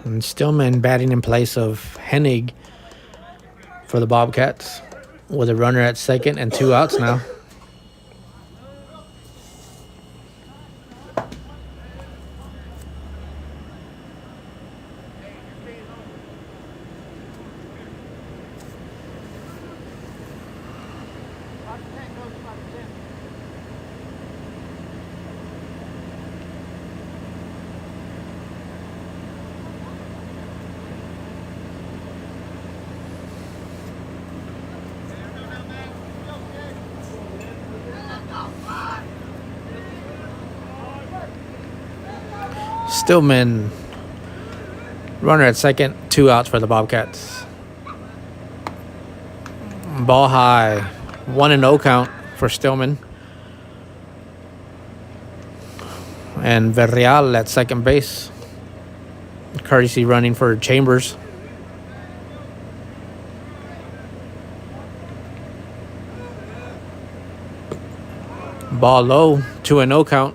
And Stillman batting in place of Hennig for the Bobcats with a runner at second and 2 outs now. Stillman, runner at second, 2 outs for the Bobcats. Ball high, 1-0 count for Stillman. And Verreal at second base. Courtesy running for Chambers. Ball low, 2-0 count.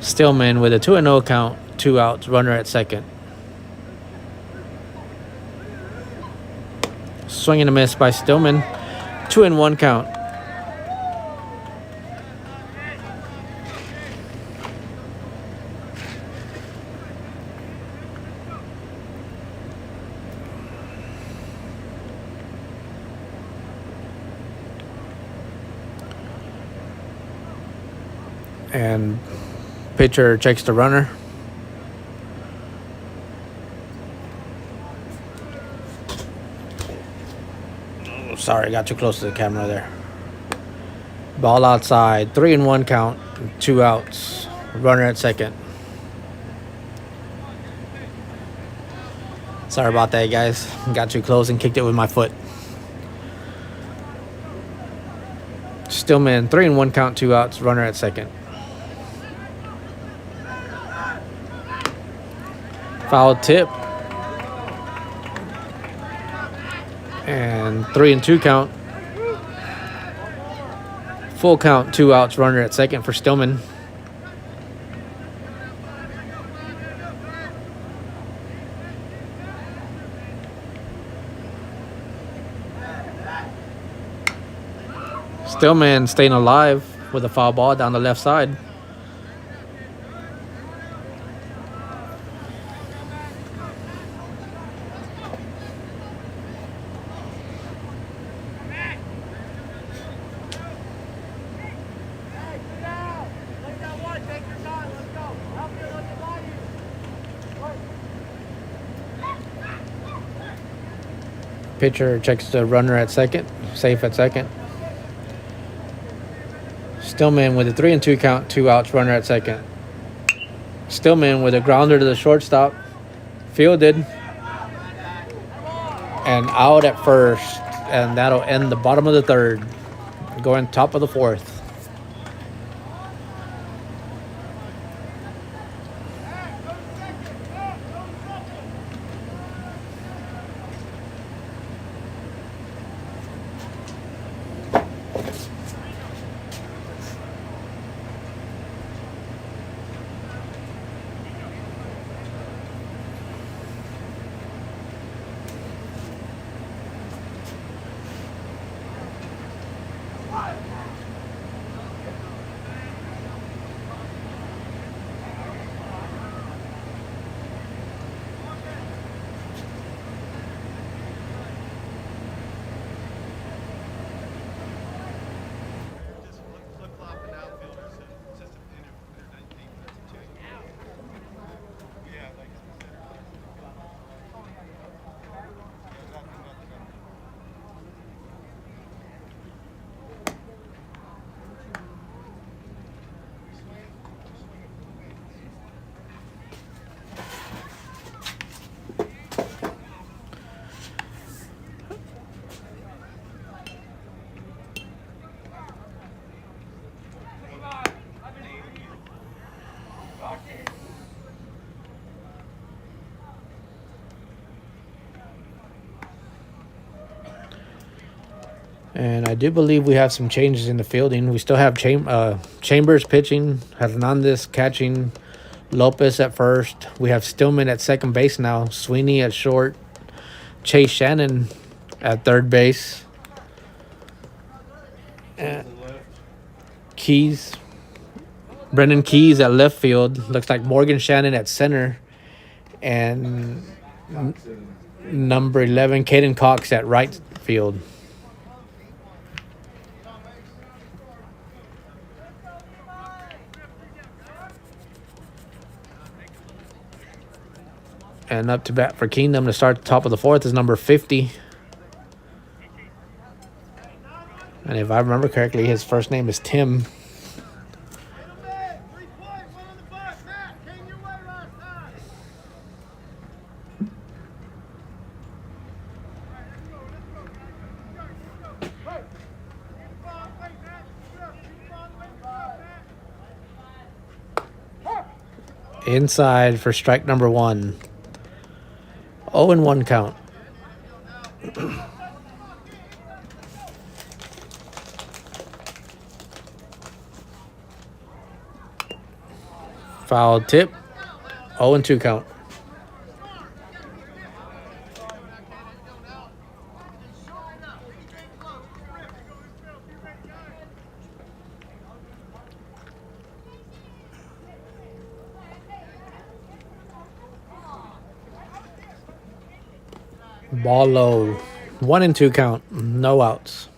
Stillman with a 2-0 count, 2 outs, runner at second. Swing and a miss by Stillman, 2-1 count. And pitcher checks the runner. Oh, sorry, got too close to the camera there. Ball outside, 3-1 count, 2 outs, runner at second. Sorry about that, guys. Got too close and kicked it with my foot. Stillman, 3-1 count, 2 outs, runner at second. Foul tip. And 3-2 count. Full count, 2 outs, runner at second for Stillman. Stillman staying alive with a foul ball down the left side. Pitcher checks the runner at second, safe at second. Stillman with a 3-2 count, 2 outs, runner at second. Stillman with a grounder to the shortstop, fielded, and out at first, and that'll end the bottom of the third, going top of the fourth. And I do believe we have some changes in the fielding. We still have Chambers pitching, Hernandez catching, Lopez at first. We have Stillman at second base now, Sweeney at short, Chase Shannon at third base. And Brendan Keys at left field. Looks like Morgan Shannon at center. And number 11, Caden Cox at right field. And up to bat for Kingdom to start the top of the fourth is number 50. And if I remember correctly, his first name is Tim. Inside for strike number 1. 0-1 count. Foul tip. 0-2 count. Ball low. 1-2 count. No outs.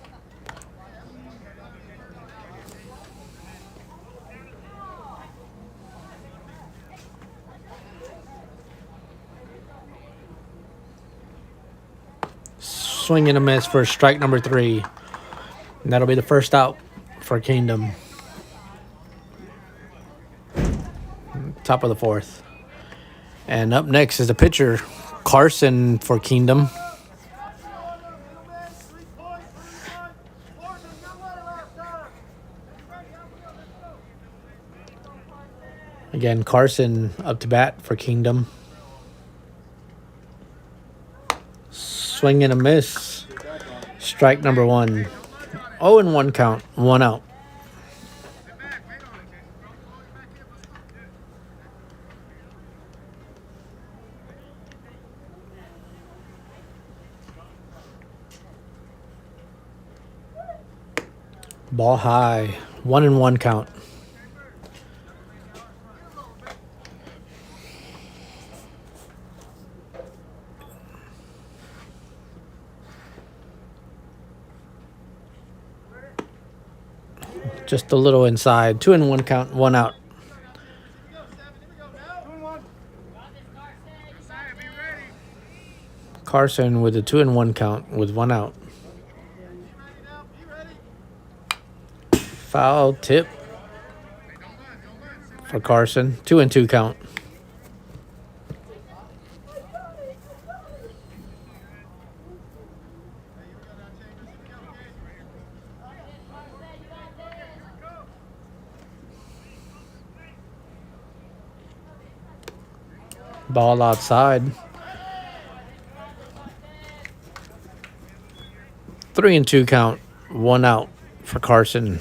Swing and a miss for strike number 3. And that'll be the first out for Kingdom. Top of the 4th. And up next is the pitcher, Carson for Kingdom. Again, Carson up to bat for Kingdom. Swing and a miss. Strike number 1. 0-1 count. 1 out. Ball high. 1-1 count. Just a little inside. 2-1 count. 1 out. Carson with a 2-1 count with 1 out. Foul tip for Carson. 2-2 count. Ball outside. 3-2 count. 1 out for Carson.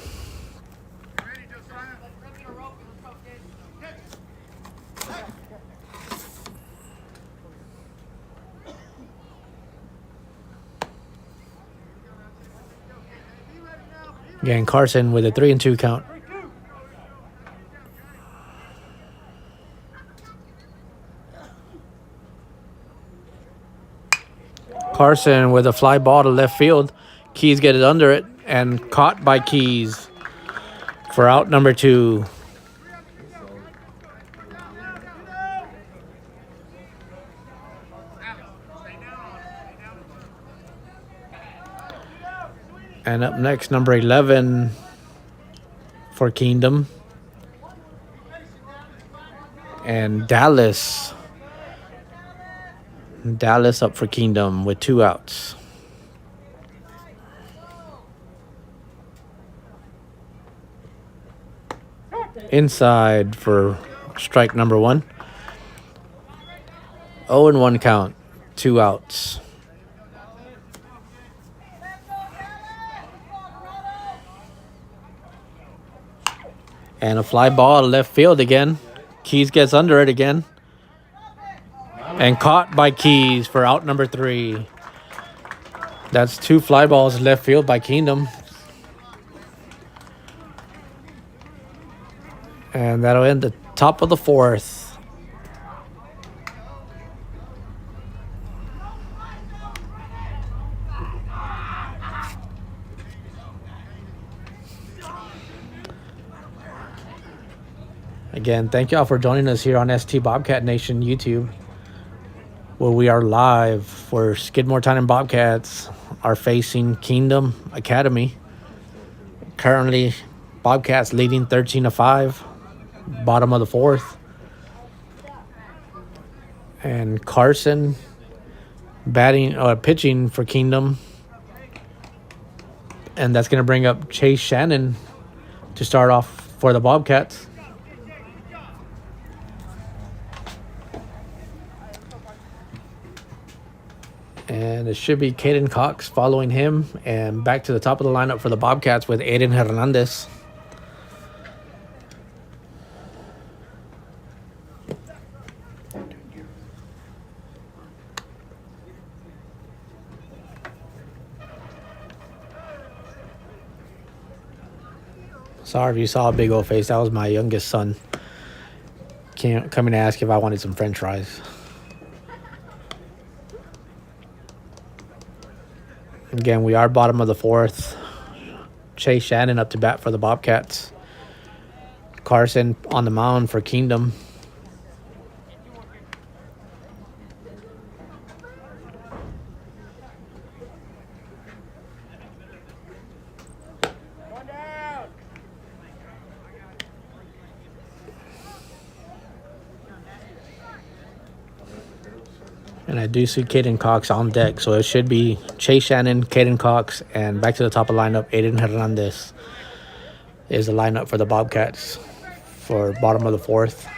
Again, Carson with a 3-2 count. Carson with a fly ball to left field. Keys get it under it and caught by Keys for out number 2. And up next, number 11 for Kingdom. And Dallas. Dallas up for Kingdom with 2 outs. Inside for strike number 1. 0-1 count. 2 outs. And a fly ball to left field again. Keys gets under it again. And caught by Keys for out number 3. That's 2 fly balls left field by Kingdom. And that'll end the top of the 4th. Again, thank y'all for joining us here on ST Bobcat Nation YouTube, where we are live for Skidmore-Tynan Bobcats are facing Kingdom Academy. Currently, Bobcats leading 13-5, bottom of the 4th. And Carson pitching for Kingdom. And that's going to bring up Chase Shannon to start off for the Bobcats. And it should be Caden Cox following him. And back to the top of the lineup for the Bobcats with Aiden Hernandez. Sorry if you saw a big old face. That was my youngest son. Coming to ask if I wanted some French fries. Again, we are bottom of the fourth. Chase Shannon up to bat for the Bobcats. Carson on the mound for Kingdom. And I do see Caden Cox on deck, so it should be Chase Shannon, Caden Cox, and back to the top of the lineup, Aiden Hernandez is the lineup for the Bobcats for bottom of the fourth.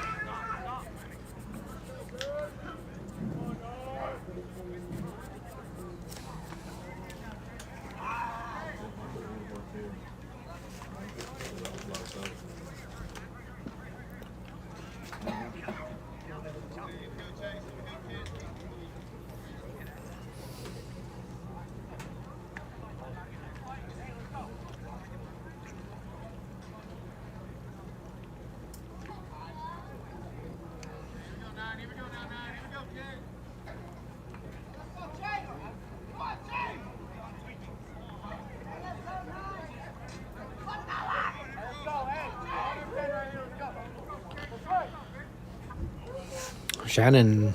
Shannon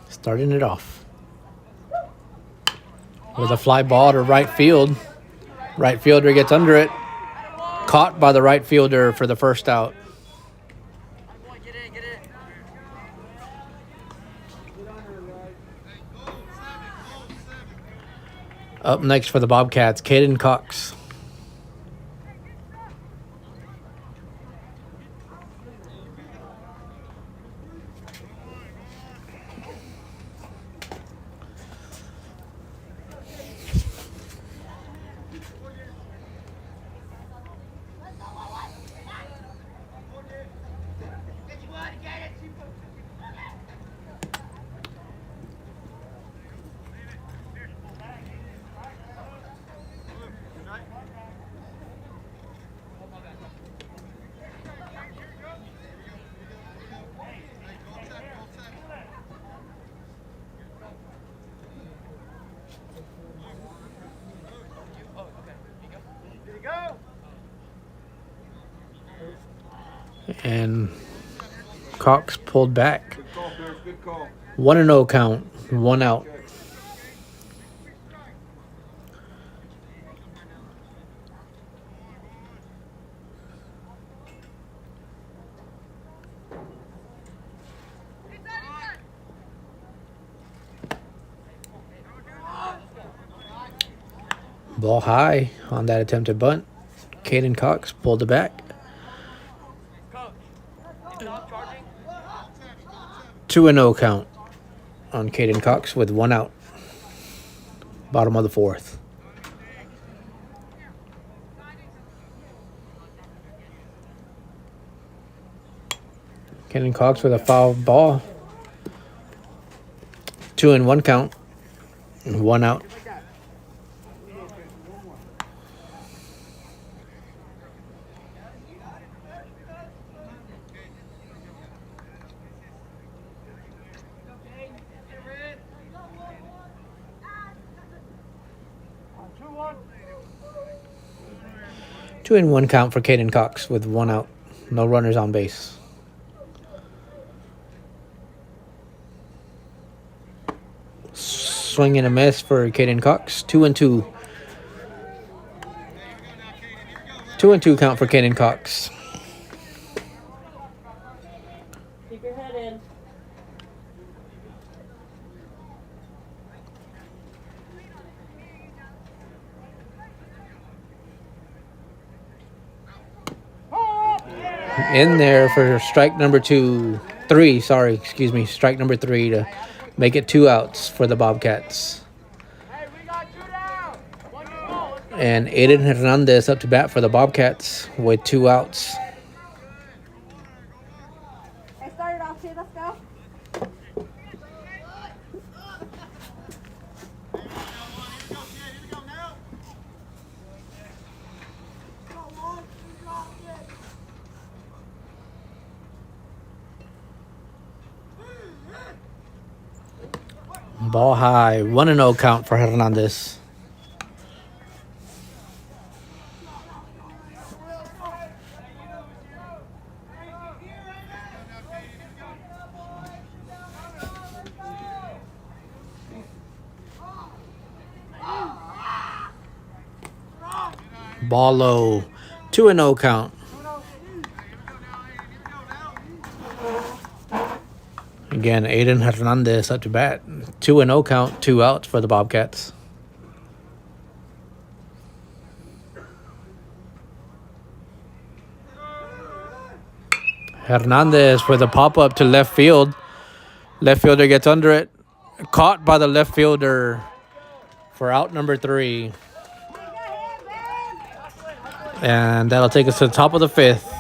starting it off with a fly ball to right field. Right fielder gets under it. Caught by the right fielder for the first out. Up next for the Bobcats, Caden Cox. And Cox pulled back. 1-0 count, 1 out. Ball high on that attempted bunt. Caden Cox pulled it back. 2-0 count on Caden Cox with 1 out. Bottom of the fourth. Caden Cox with a foul ball. 2-1 count. 1 out. Two and 1 count for Caden Cox with 1 out. No runners on base. Swing and a miss for Caden Cox. 2-2. 2-2 count for Caden Cox. Keep your head in. In there for strike number 3 to make it 2 outs for the Bobcats. And Aiden Hernandez up to bat for the Bobcats with 2 outs. I started off too, let's go. Ball high. 1-0 count for Hernandez. Ball low. 2-0 count. Again, Aiden Hernandez up to bat. 2-0 count, 2 outs for the Bobcats. Hernandez for the pop-up to left field. Left fielder gets under it. Caught by the left fielder for out number 3. And that'll take us to the top of the 5th.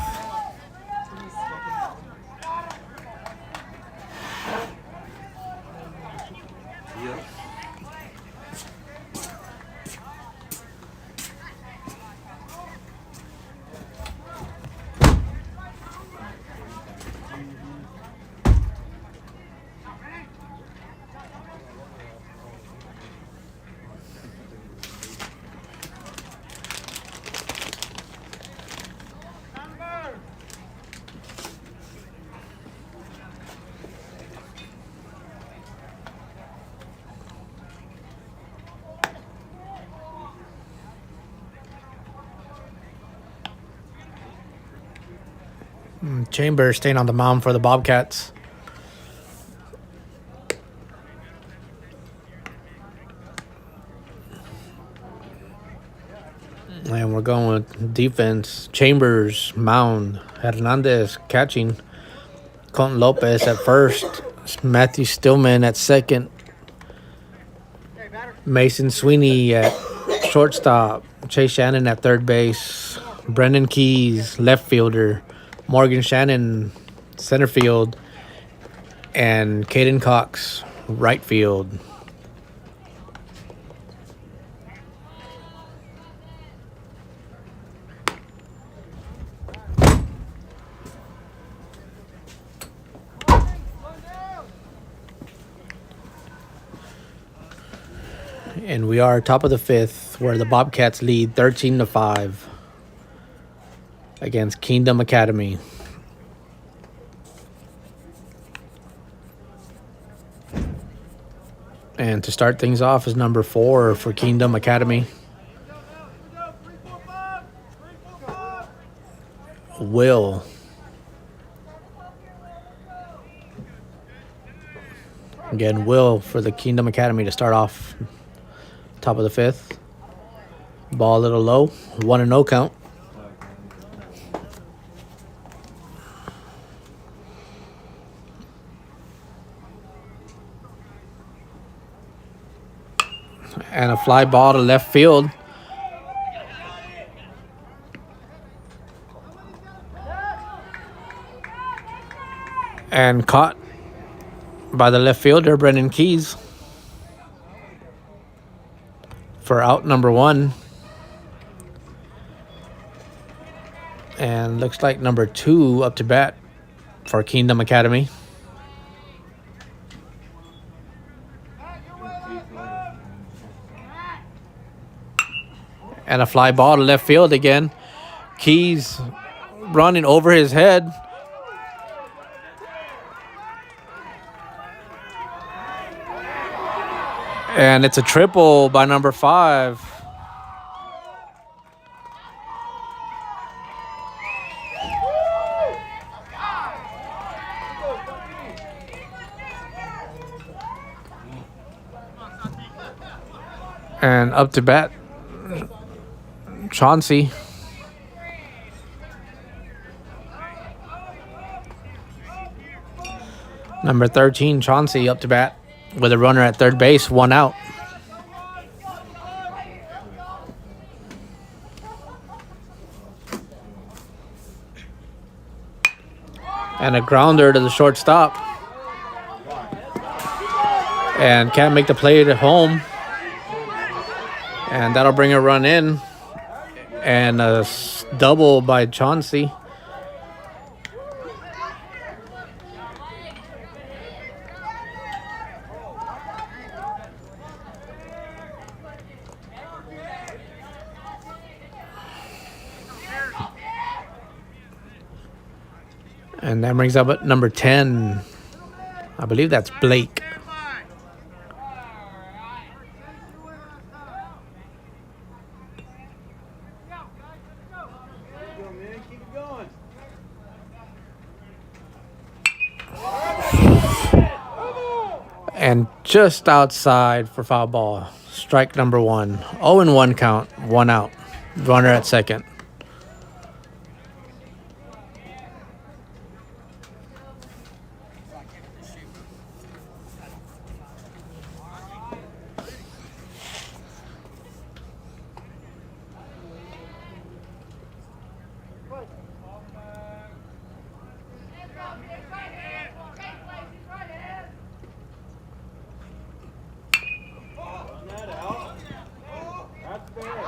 Chambers staying on the mound for the Bobcats. And we're going with defense. Chambers, mound. Hernandez catching. Colton Lopez at first. Matthew Stillman at second. Mason Sweeney at shortstop. Chase Shannon at third base. Brendan Keys, left fielder. Morgan Shannon, center field. And Caden Cox, right field. And we are top of the 5th, where the Bobcats lead 13-5 against Kingdom Academy. And to start things off is number 4 for Kingdom Academy. Will. Again, Will for the Kingdom Academy to start off. Top of the 5th. Ball a little low. 1-0 count. And a fly ball to left field. And caught by the left fielder, Brendan Keys, for out number 1. And looks like number 2 up to bat for Kingdom Academy. And a fly ball to left field again. Keys running over his head. And it's a triple by number 5. And up to bat, Chauncey. Number 13, Chauncey, up to bat with a runner at third base, 1 out. And a grounder to the shortstop. And can't make the play at home. And that'll bring a run in. And a double by Chauncey. And that brings up at number 10. I believe that's Blake. Go, man. Keep it going. And just outside for foul ball. Strike number 1. 0-1 count. 1 out. Runner at second.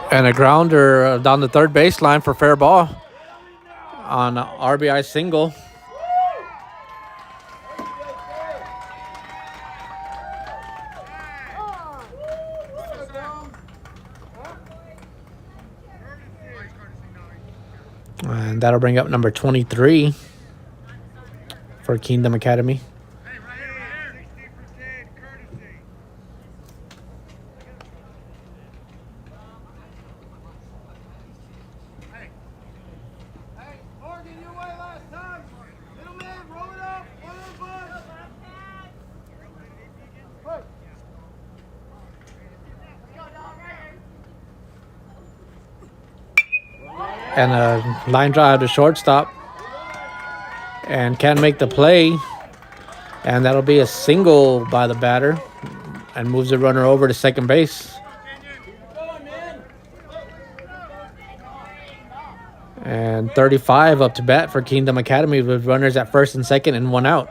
And a grounder down the third baseline for fair ball on a RBI single. And that'll bring up number 23 for Kingdom Academy. And a line drive to shortstop. And can make the play. And that'll be a single by the batter. And moves the runner over to second base. And 35 up to bat for Kingdom Academy with runners at first and second and 1 out.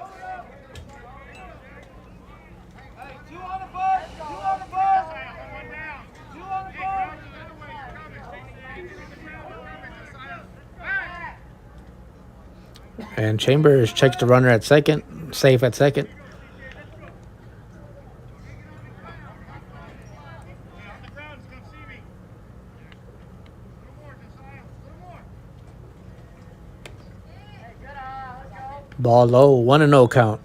And Chambers checks the runner at second, safe at second. Ball low, 1-0 count.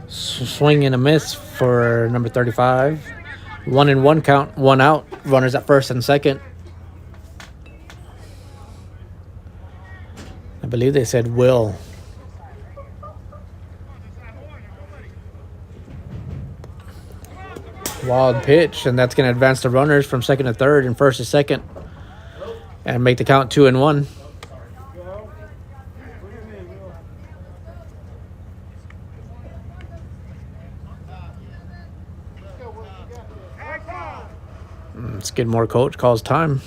Swing and a miss for number 35. 1-1 count, 1 out. Runners at first and second. I believe they said Will. Wild pitch, and that's going to advance the runners from second to third and first to second and make the count 2-1. Skidmore coach calls time.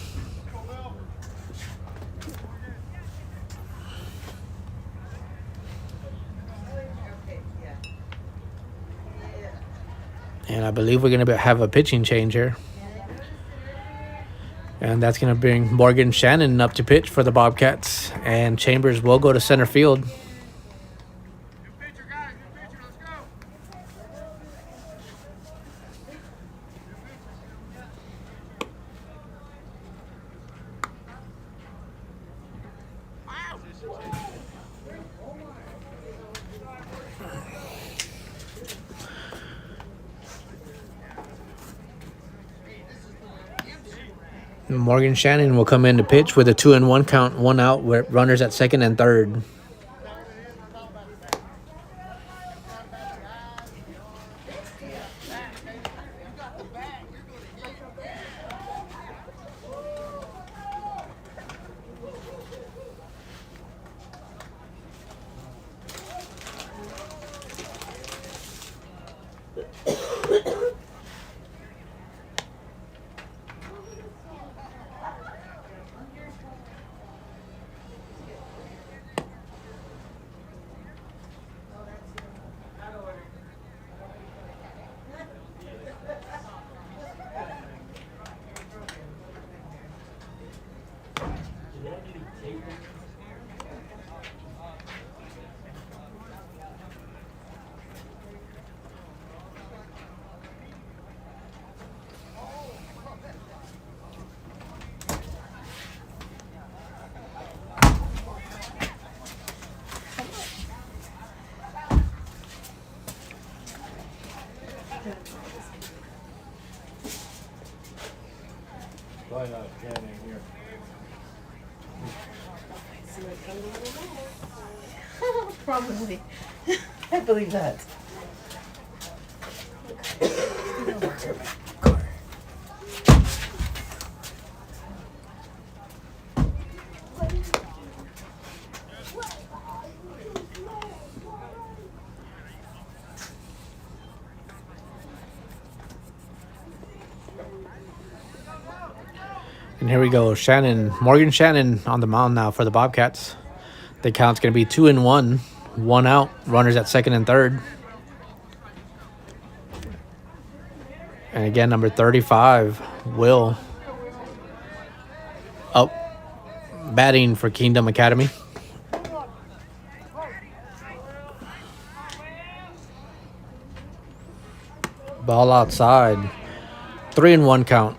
And I believe we're going to have a pitching change here. And that's going to bring Morgan Shannon up to pitch for the Bobcats. And Chambers will go to center field. Morgan Shannon will come in to pitch with a 2-1 count, 1 out, with runners at second and third. Probably. I believe that. And here we go. Morgan Shannon on the mound now for the Bobcats. The count's going to be 2-1. 1 out. Runners at second and third. And again, number 35, Will. Up. Batting for Kingdom Academy. Ball outside. 3-1 count.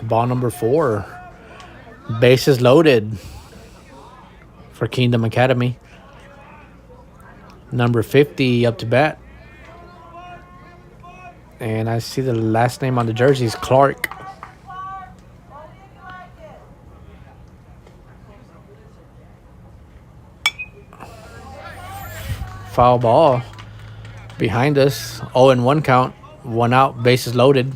Ball number 4. Bases loaded for Kingdom Academy. Number 50 up to bat. And I see the last name on the jersey is Clark. Foul ball behind us. 0-1 count. 1 out. Bases loaded.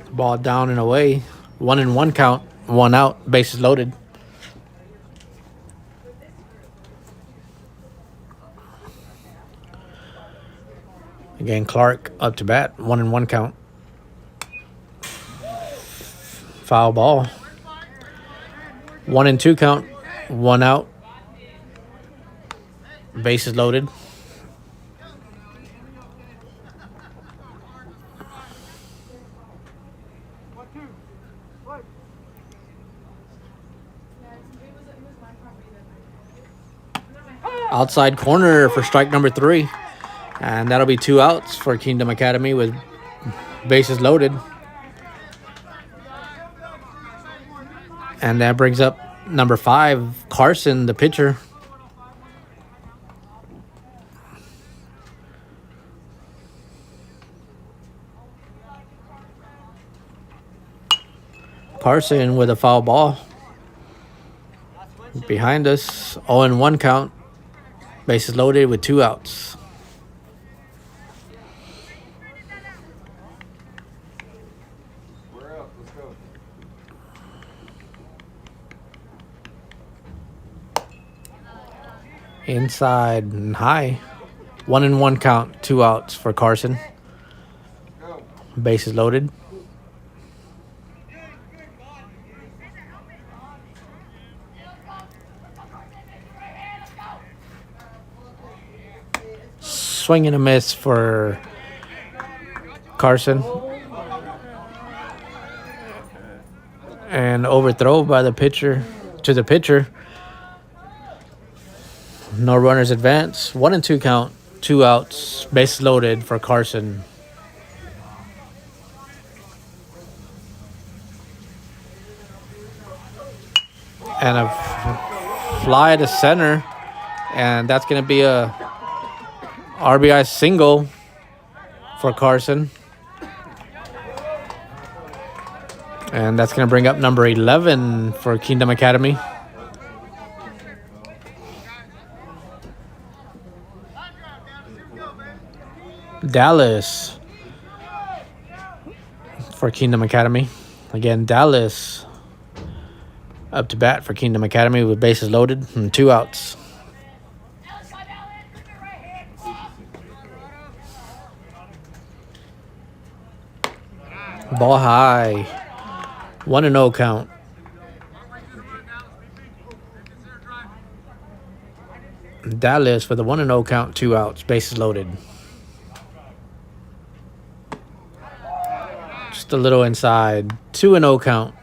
Ball down and away. 1-1 count. 1 out. Bases loaded. Again, Clark up to bat. 1-1 count. Foul ball. 1-2 count. 1 out. Bases loaded. Outside corner for strike number 3. And that'll be 2 outs for Kingdom Academy with bases loaded. And that brings up number 5, Carson, the pitcher. Carson with a foul ball. Behind us, 0-1 count. Bases loaded with 2 outs. We're up. Let's go. Inside and high. 1-1 count. 2 outs for Carson. Go. Bases loaded. Swing and a miss for Carson. And overthrow by the pitcher to the pitcher. No runners advance. 1-2 count. 2 outs. Bases loaded for Carson. And a fly to center. And that's going to be a RBI single for Carson. And that's going to bring up number 11 for Kingdom Academy. Dallas for Kingdom Academy. Again, Dallas up to bat for Kingdom Academy with bases loaded and 2 outs. Ball high. 1-0 count. Dallas with a 1-0 count, 2 outs, bases loaded. Just a little inside. 2-0 count.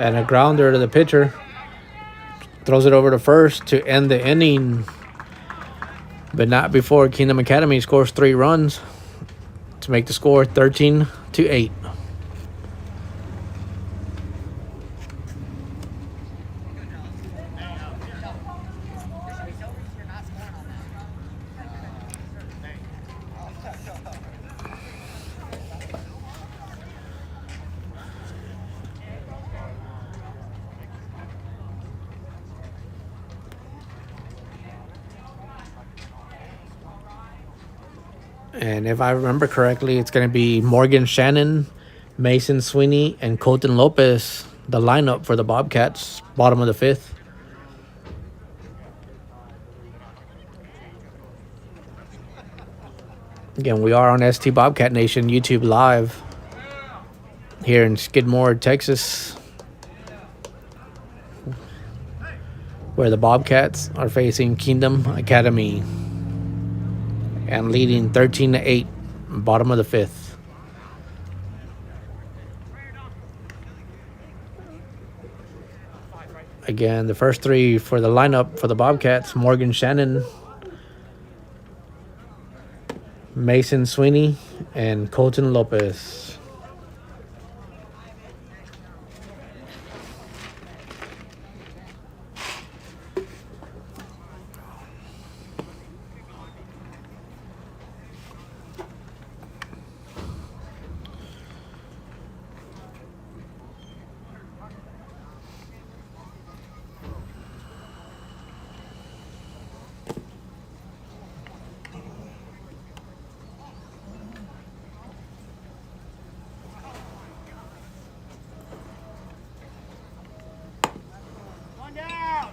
And a grounder to the pitcher. Throws it over to first to end the inning. But not before Kingdom Academy scores 3 runs to make the score 13-8. And if I remember correctly, it's going to be Morgan Shannon, Mason Sweeney, and Colton Lopez, the lineup for the Bobcats, bottom of the 5th. Again, we are on ST Bobcat Nation YouTube Live here in Skidmore, Texas, where the Bobcats are facing Kingdom Academy and leading 13-8, bottom of the 5th. Again, the first 3 for the lineup for the Bobcats: Morgan Shannon, Mason Sweeney, and Colton Lopez. One down.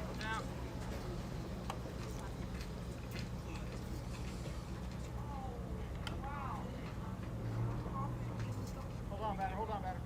Hold on, batter. Hold on, batter.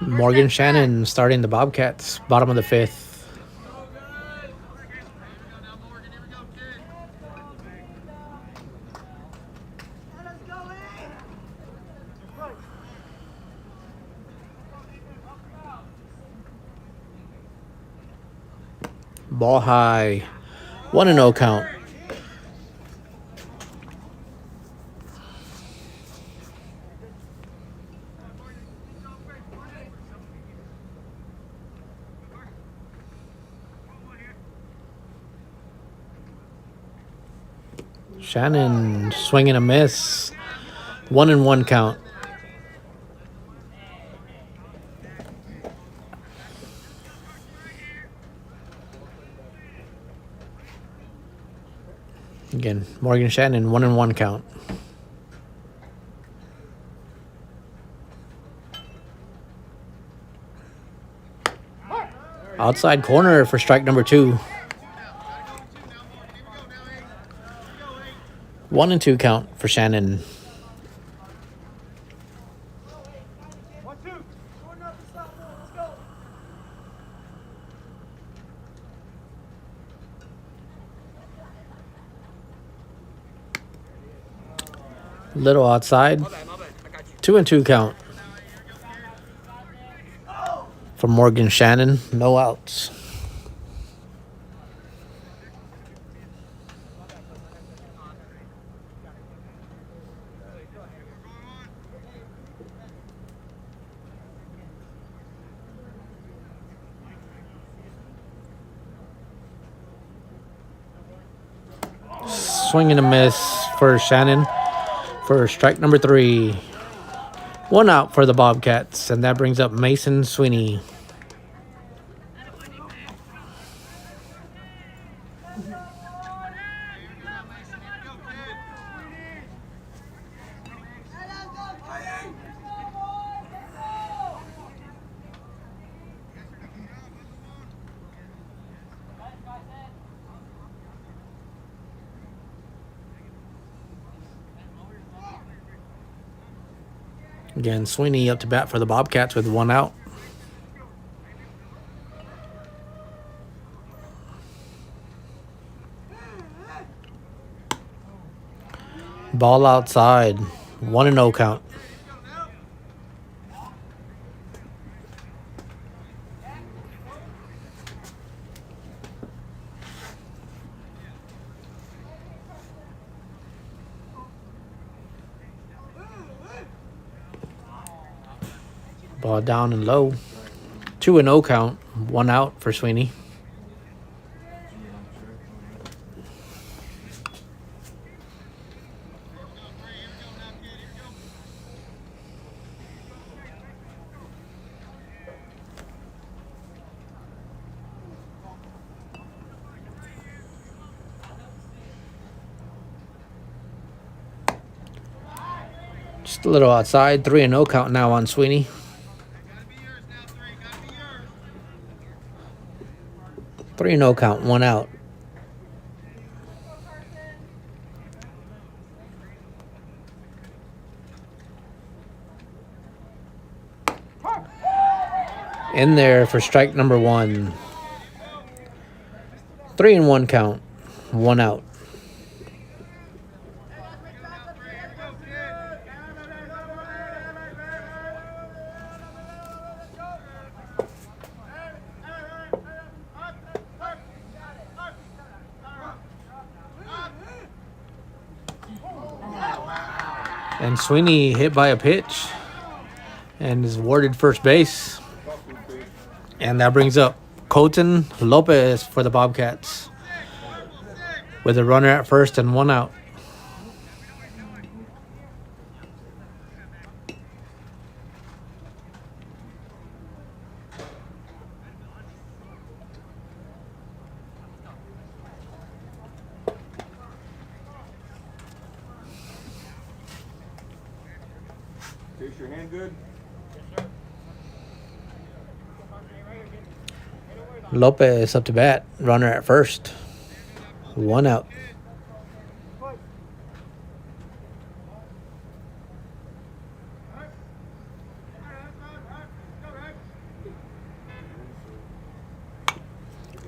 Morgan Shannon starting the Bobcats, bottom of the 5th. Ball high, 1-0 count. Shannon swinging a miss. 1-1 count. Again, Morgan Shannon, 1-1 count. Outside corner for strike number 2. 1-2 count for Shannon. 1-2. Going up the stop. Let's go. Little outside. 2-2 count for Morgan Shannon. No outs. Swing and a miss for Shannon for strike number 3. 1 out for the Bobcats, and that brings up Mason Sweeney. Again, Sweeney up to bat for the Bobcats with 1 out. Ball outside. 1-0 count. Ball down and low. 2-0 count. 1 out for Sweeney. Just a little outside. 3-0 count now on Sweeney. 3-0 count. 1 out. In there for strike number 1. 3-1 count. 1 out. And Sweeney hit by a pitch and is awarded first base. And that brings up Colton Lopez for the Bobcats with a runner at first and 1 out. Is your hand good? Lopez up to bat, runner at first, 1 out.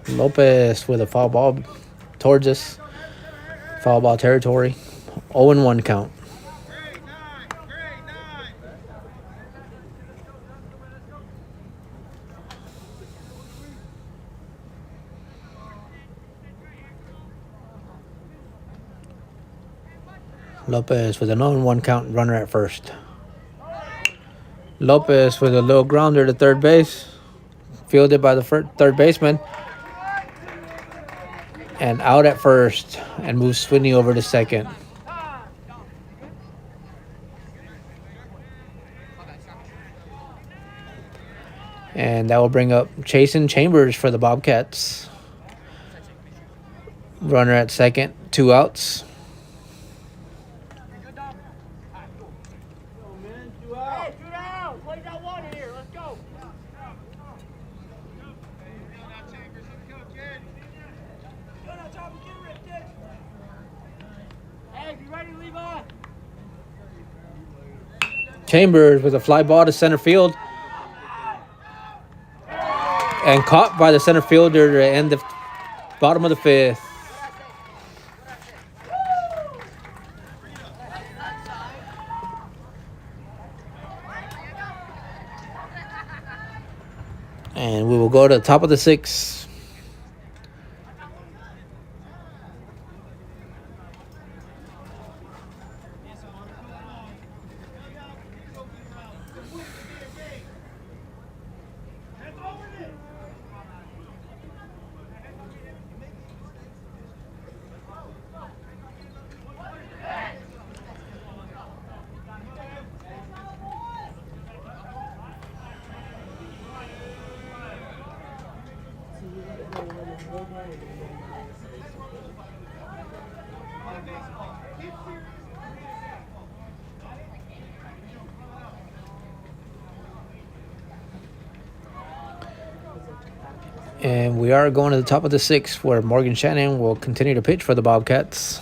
Lopez with a foul ball towards us. Foul ball territory. 0-1 count. Lopez with an 0-1 count, runner at first. Lopez with a little grounder to third base. Fielded by the third baseman. And out at first. And moves Sweeney over to second. And that will bring up Chasen Chambers for the Bobcats. Runner at second, 2 outs. Chambers with a fly ball to center field. And caught by the center fielder to end the bottom of the 5th. And we will go to the top of the 6th. And we are going to the top of the 6th where Morgan Shannon will continue to pitch for the Bobcats.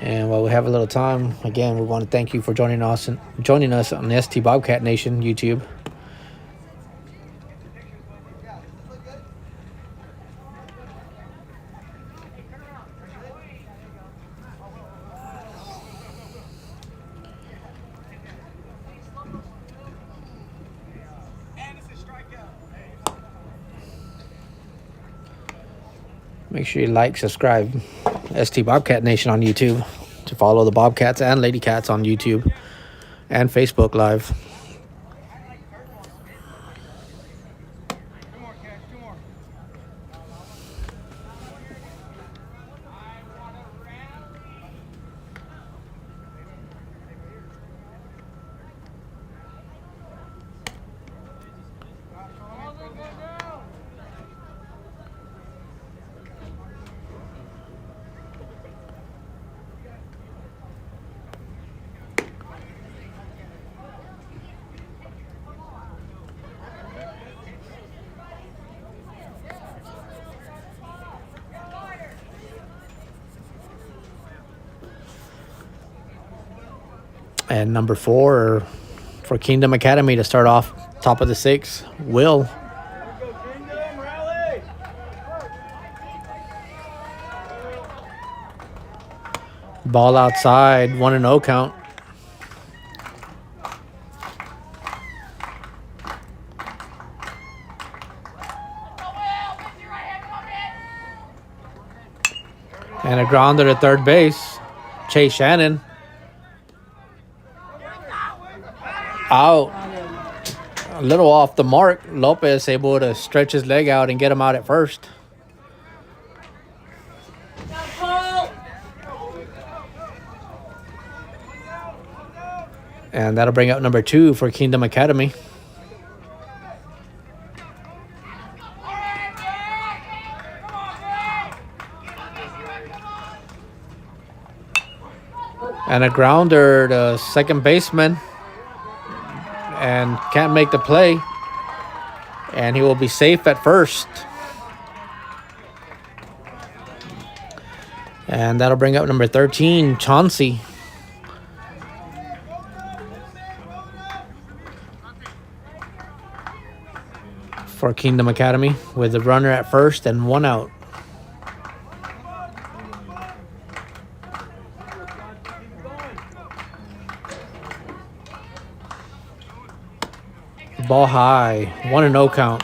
And while we have a little time, again, we want to thank you for joining us on the ST Bobcat Nation YouTube. Make sure you like, subscribe, ST Bobcat Nation on YouTube, to follow the Bobcats and Lady Cats on YouTube and Facebook Live. Two more, Cash. Two more. And number 4 for Kingdom Academy to start off top of the 6, Will. Go Kingdom, rally! Ball outside, 1-0 count. And a grounder to third base. Chase Shannon. Out. A little off the mark. Lopez able to stretch his leg out and get him out at first. And that'll bring up number 2 for Kingdom Academy. And a grounder to second baseman. And can't make the play. And he will be safe at first. And that'll bring up number 13, Chauncey. For Kingdom Academy with a runner at first and 1 out. Ball high, 1-0 count.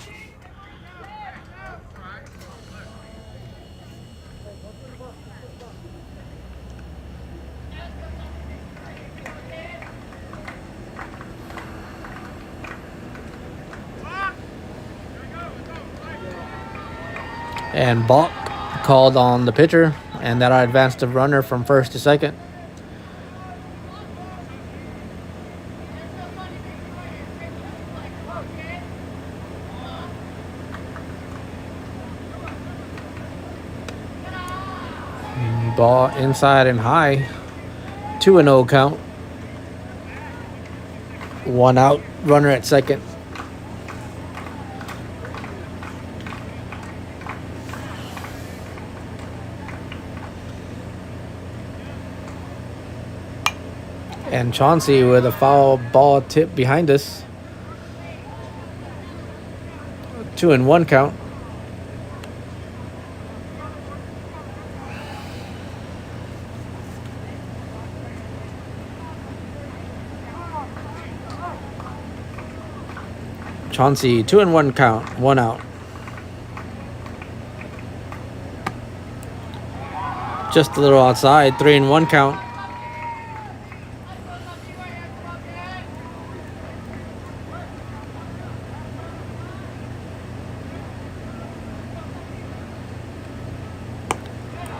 And balk called on the pitcher, and that'll advance the runner from first to second. Ball inside and high, 2-0 count. 1 out, runner at second. And Chauncey with a foul ball tip behind us. 2-1 count. Chauncey, 2-1 count, 1 out. Just a little outside, 3-1 count.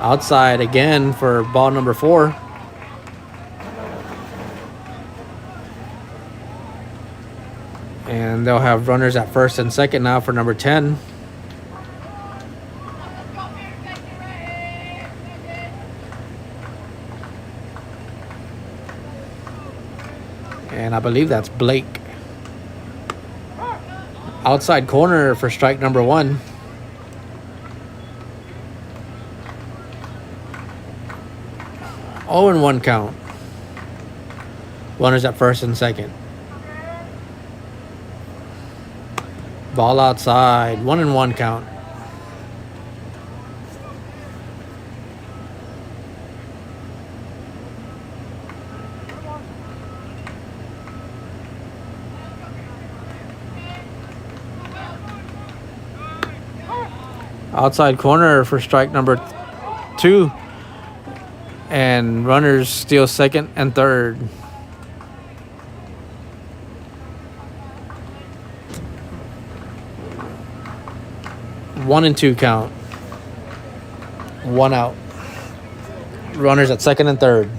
Outside again for ball number 4. And they'll have runners at first and second now for number 10. And I believe that's Blake. Outside corner for strike number 1. 0-1 count. Runners at first and second. Ball outside. 1-1 count. Outside corner for strike number 2. And runners steal second and third. One and 2 count. 1 out. Runners at second and third.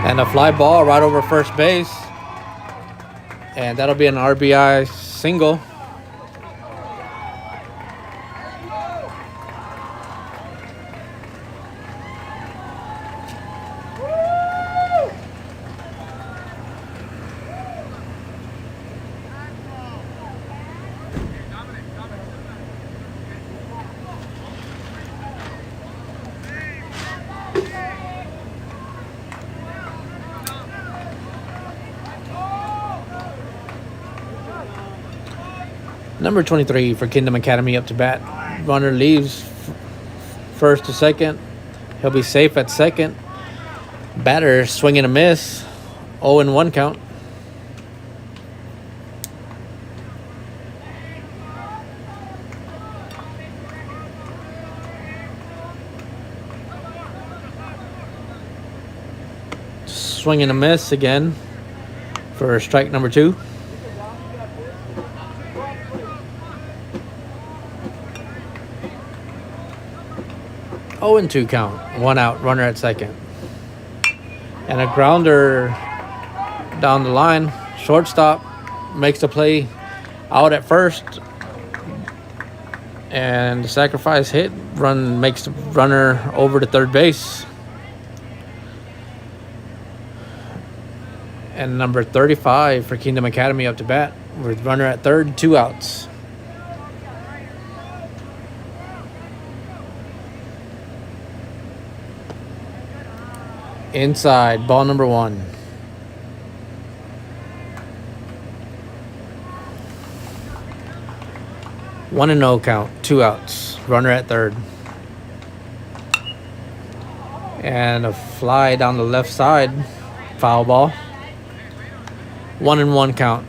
And a fly ball right over first base. And that'll be an RBI single. Number 23 for Kingdom Academy up to bat. Runner leaves first to second. He'll be safe at second. Batter swing and a miss. 0-1 count. Swing and a miss again for strike number 2. Oh, and 2 count. 1 out. Runner at second. And a grounder down the line. Shortstop makes the play out at first. And the sacrifice hit. Run makes the runner over to third base. And number 35 for Kingdom Academy up to bat. With runner at third. 2 outs. Inside, ball number 1. 1-0 count, 2 outs. Runner at third. And a fly down the left side. Foul ball. 1-1 count.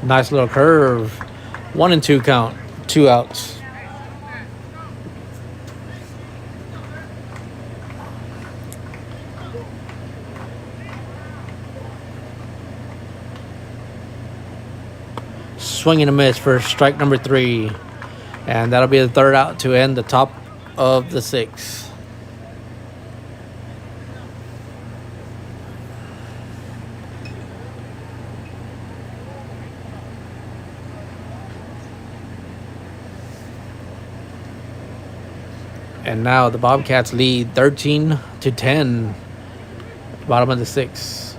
Nice little curve. 1-2 count. 2 outs. Swing and a miss for strike number 3. And that'll be the third out to end the top of the 6th. And now the Bobcats lead 13-10. Bottom of the 6th.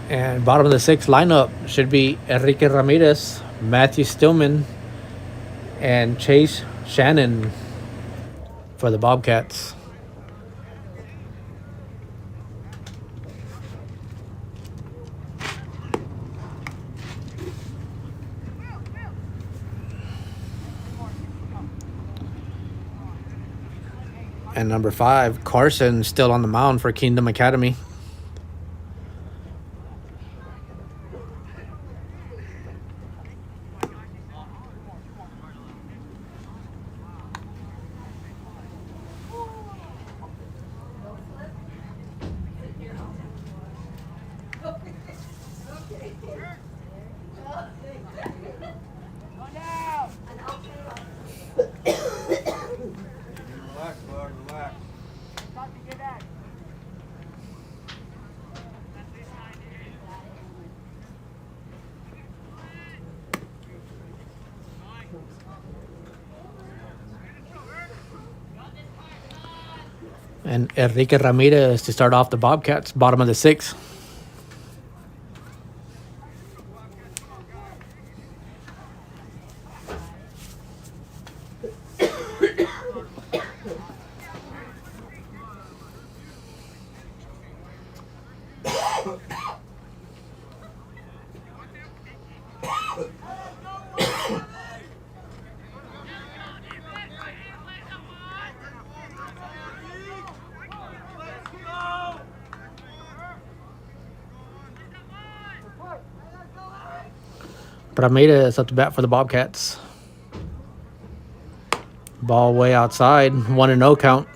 And bottom of the 6th lineup should be Enrique Ramirez, Matthew Stillman, and Chase Shannon for the Bobcats. And number 5, Carson, still on the mound for Kingdom Academy. And Enrique Ramirez to start off the Bobcats, bottom of the 6th. Ramirez up to bat for the Bobcats. Ball way outside. 1-0 count.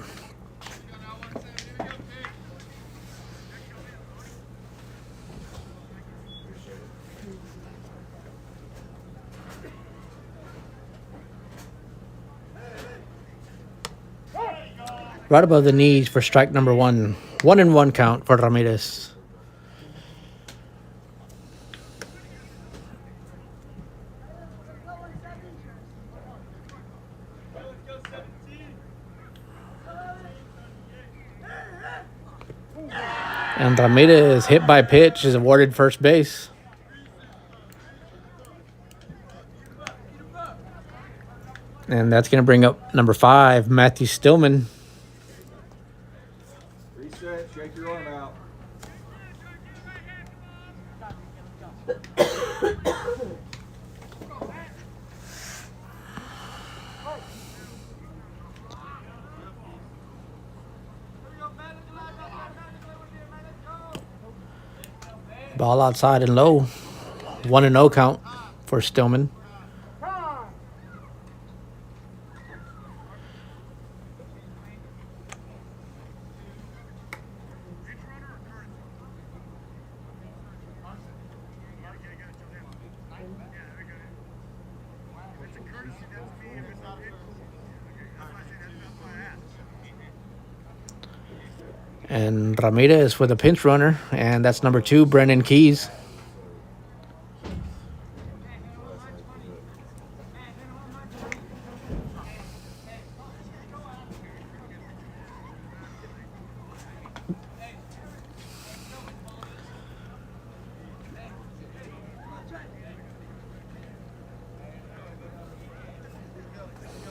Right above the knees for strike number 1. 1-1 count for Ramirez. And Ramirez, hit by pitch, is awarded first base. And that's going to bring up number 5, Matthew Stillman. Reset, shake your arm out. Ball outside and low. 1-0 count for Stillman. And Ramirez with a pinch runner, and that's number 2, Brendan Keys.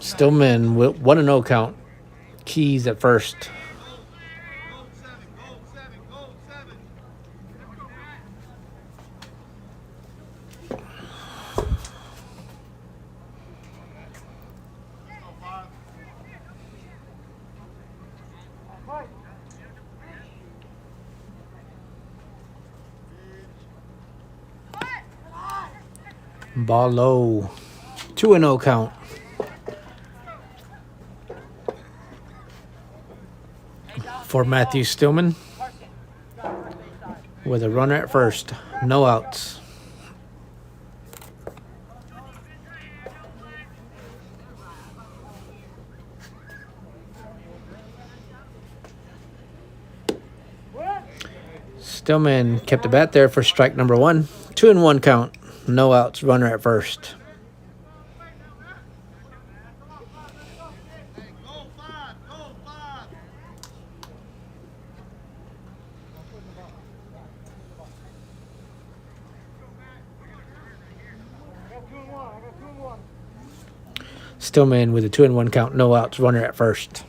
Stillman with 1-0 count. Keys at first. Ball low. 2-0 count. For Matthew Stillman. With a runner at first. No outs. Stillman kept the bat there for strike number 1. 2-1 count. No outs. Runner at first. Stillman with a 2-1 count. No outs. Runner at first.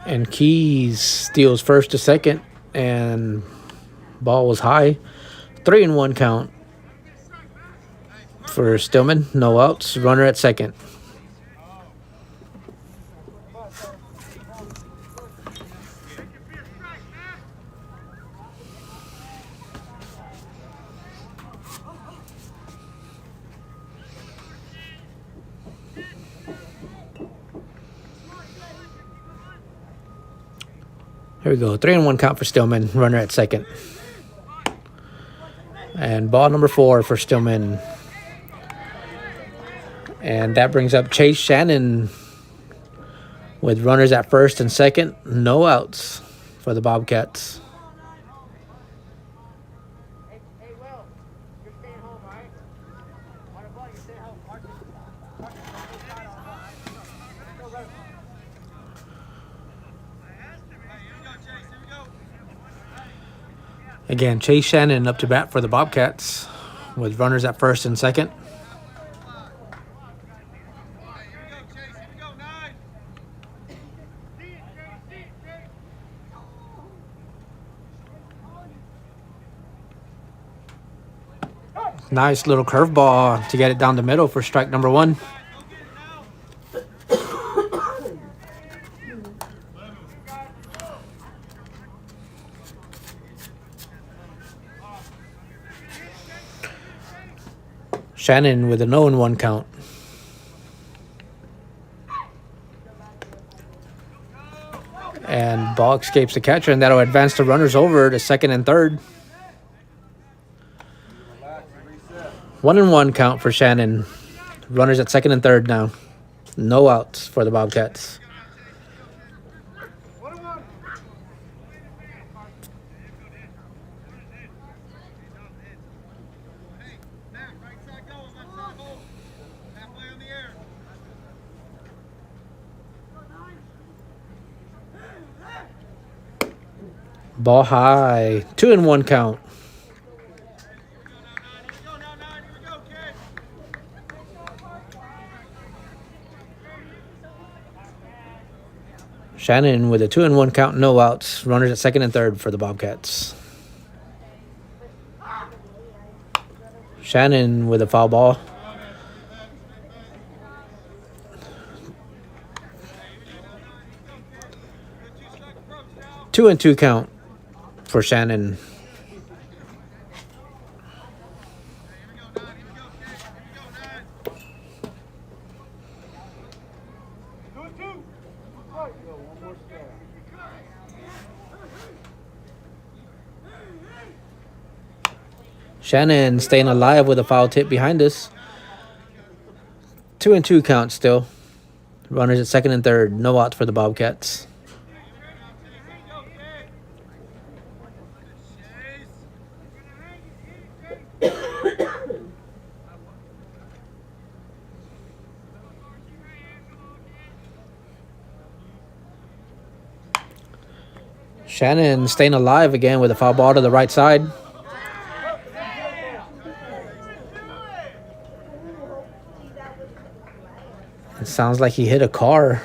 And Keys steals first to second, and ball was high. 3-1 count for Stillman. No outs. Runner at second. Here we go. 3-1 count for Stillman. Runner at second. And ball number 4 for Stillman. And that brings up Chase Shannon with runners at first and second. No outs for the Bobcats. Hey, Will, you're staying home, right? Again, Chase Shannon up to bat for the Bobcats with runners at first and second. Nice little curveball to get it down the middle for strike number 1. Shannon with a 0-1 count. And ball escapes the catcher, and that'll advance the runners over to second and third. 1-1 count for Shannon. Runners at second and third now. No outs for the Bobcats. Ball high. 2-1 count. Shannon with a 2-1 count, no outs. Runners at second and third for the Bobcats. Shannon with a foul ball. Two and two count for Shannon. Shannon staying alive with a foul tip behind us. 2-2 count still. Runners at second and third. No outs for the Bobcats. Shannon staying alive again with a foul ball to the right side. It sounds like he hit a car.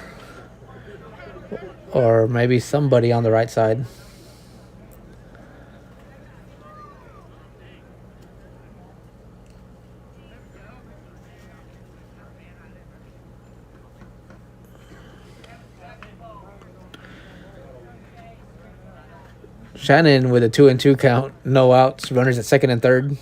Or maybe somebody on the right side. Shannon with a 2-2 count. No outs. Runners at second and third.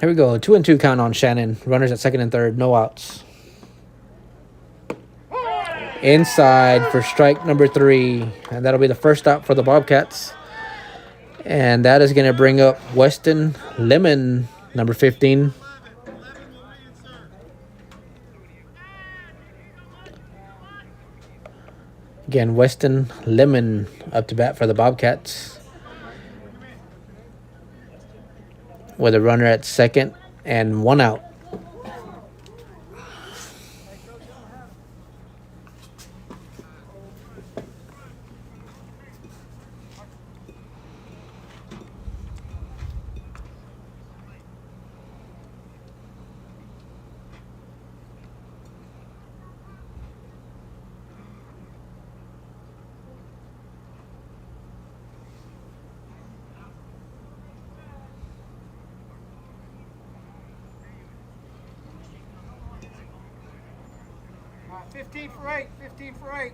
Here we go. 2-2 count on Shannon. Runners at second and third. No outs. Inside for strike number 3. And that'll be the first out for the Bobcats. And that is going to bring up Weston Lemon, number 15. Again, Weston Lemon up to bat for the Bobcats. With a runner at second and 1 out. 15 for 8. 15 for 8.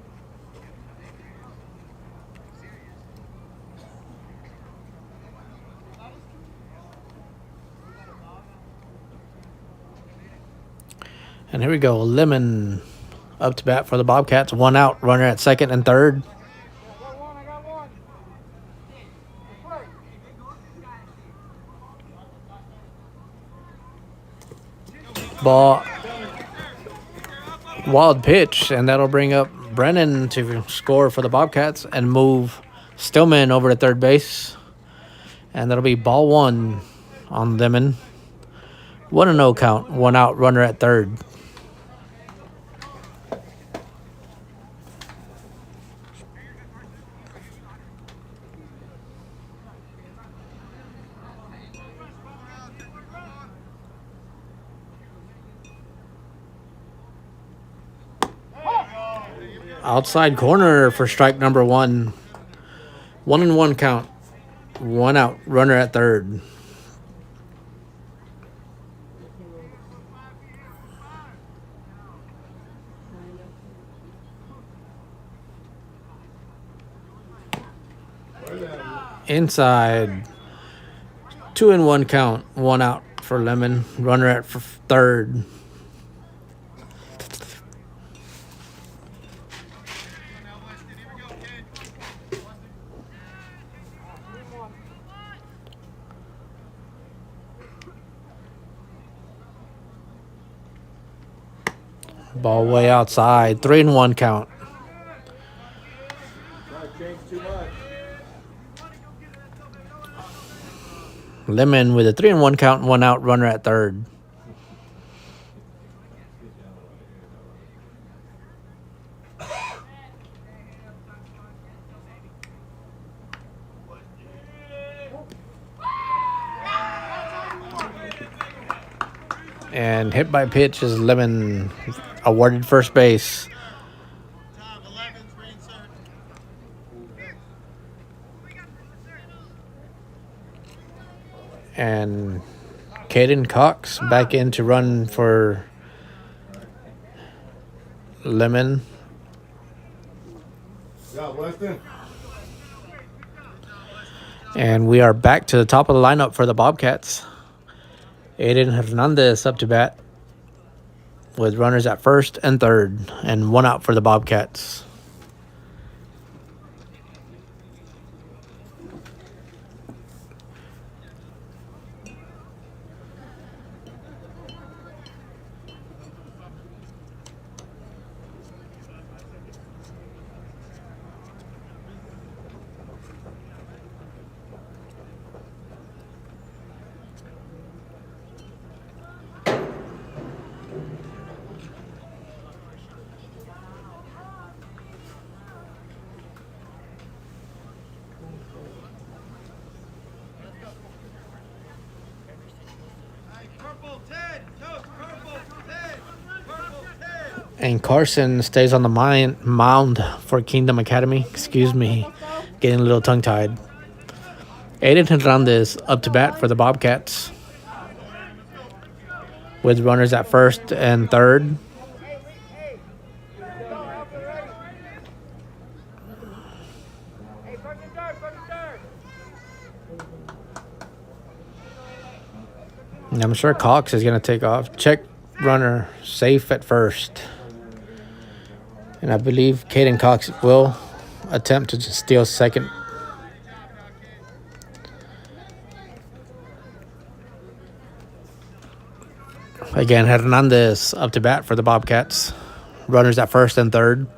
And here we go. Lemon up to bat for the Bobcats. 1 out. Runner at second and third. I got one. I got one. Ball. Wild pitch, and that'll bring up Brennan to score for the Bobcats and move Stillman over to third base. And that'll be ball 1 on Lemon. 1-0 count. 1 out. Runner at third. Outside corner for strike number 1. 1-1 count. 1 out. Runner at third. Inside. 2-1 count. 1 out for Lemon. Runner at third. Ball way outside. 3-1 count. Lemon with a 3-1 count and 1 out. Runner at third. And hit by pitch is Lemon, awarded first base. And Caden Cox back in to run for Lemon. Yeah, Weston. And we are back to the top of the lineup for the Bobcats. Aiden Hernandez up to bat with runners at first and third, and 1 out for the Bobcats. And Carson stays on the mound for Kingdom Academy. Excuse me, getting a little tongue-tied. Aiden Hernandez up to bat for the Bobcats with runners at first and third. And I'm sure Cox is going to take off. Check runner safe at first. And I believe Caden Cox will attempt to steal second. Again, Hernandez up to bat for the Bobcats. Runners at first and third.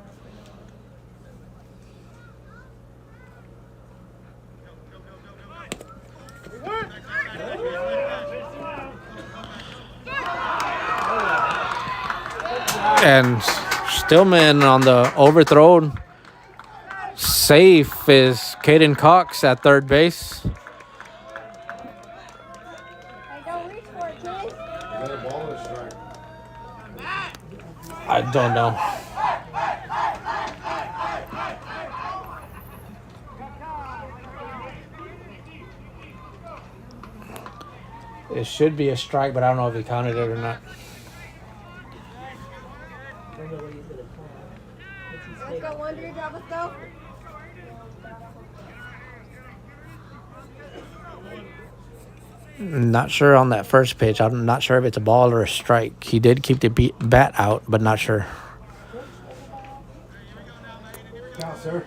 And Stillman on the overthrown. Safe is Caden Cox at third base. I don't know. It should be a strike, but I don't know if he counted it or not. Let's go, one, your job, let's go. Not sure on that first pitch. I'm not sure if it's a ball or a strike. He did keep the bat out, but not sure. Count, sir.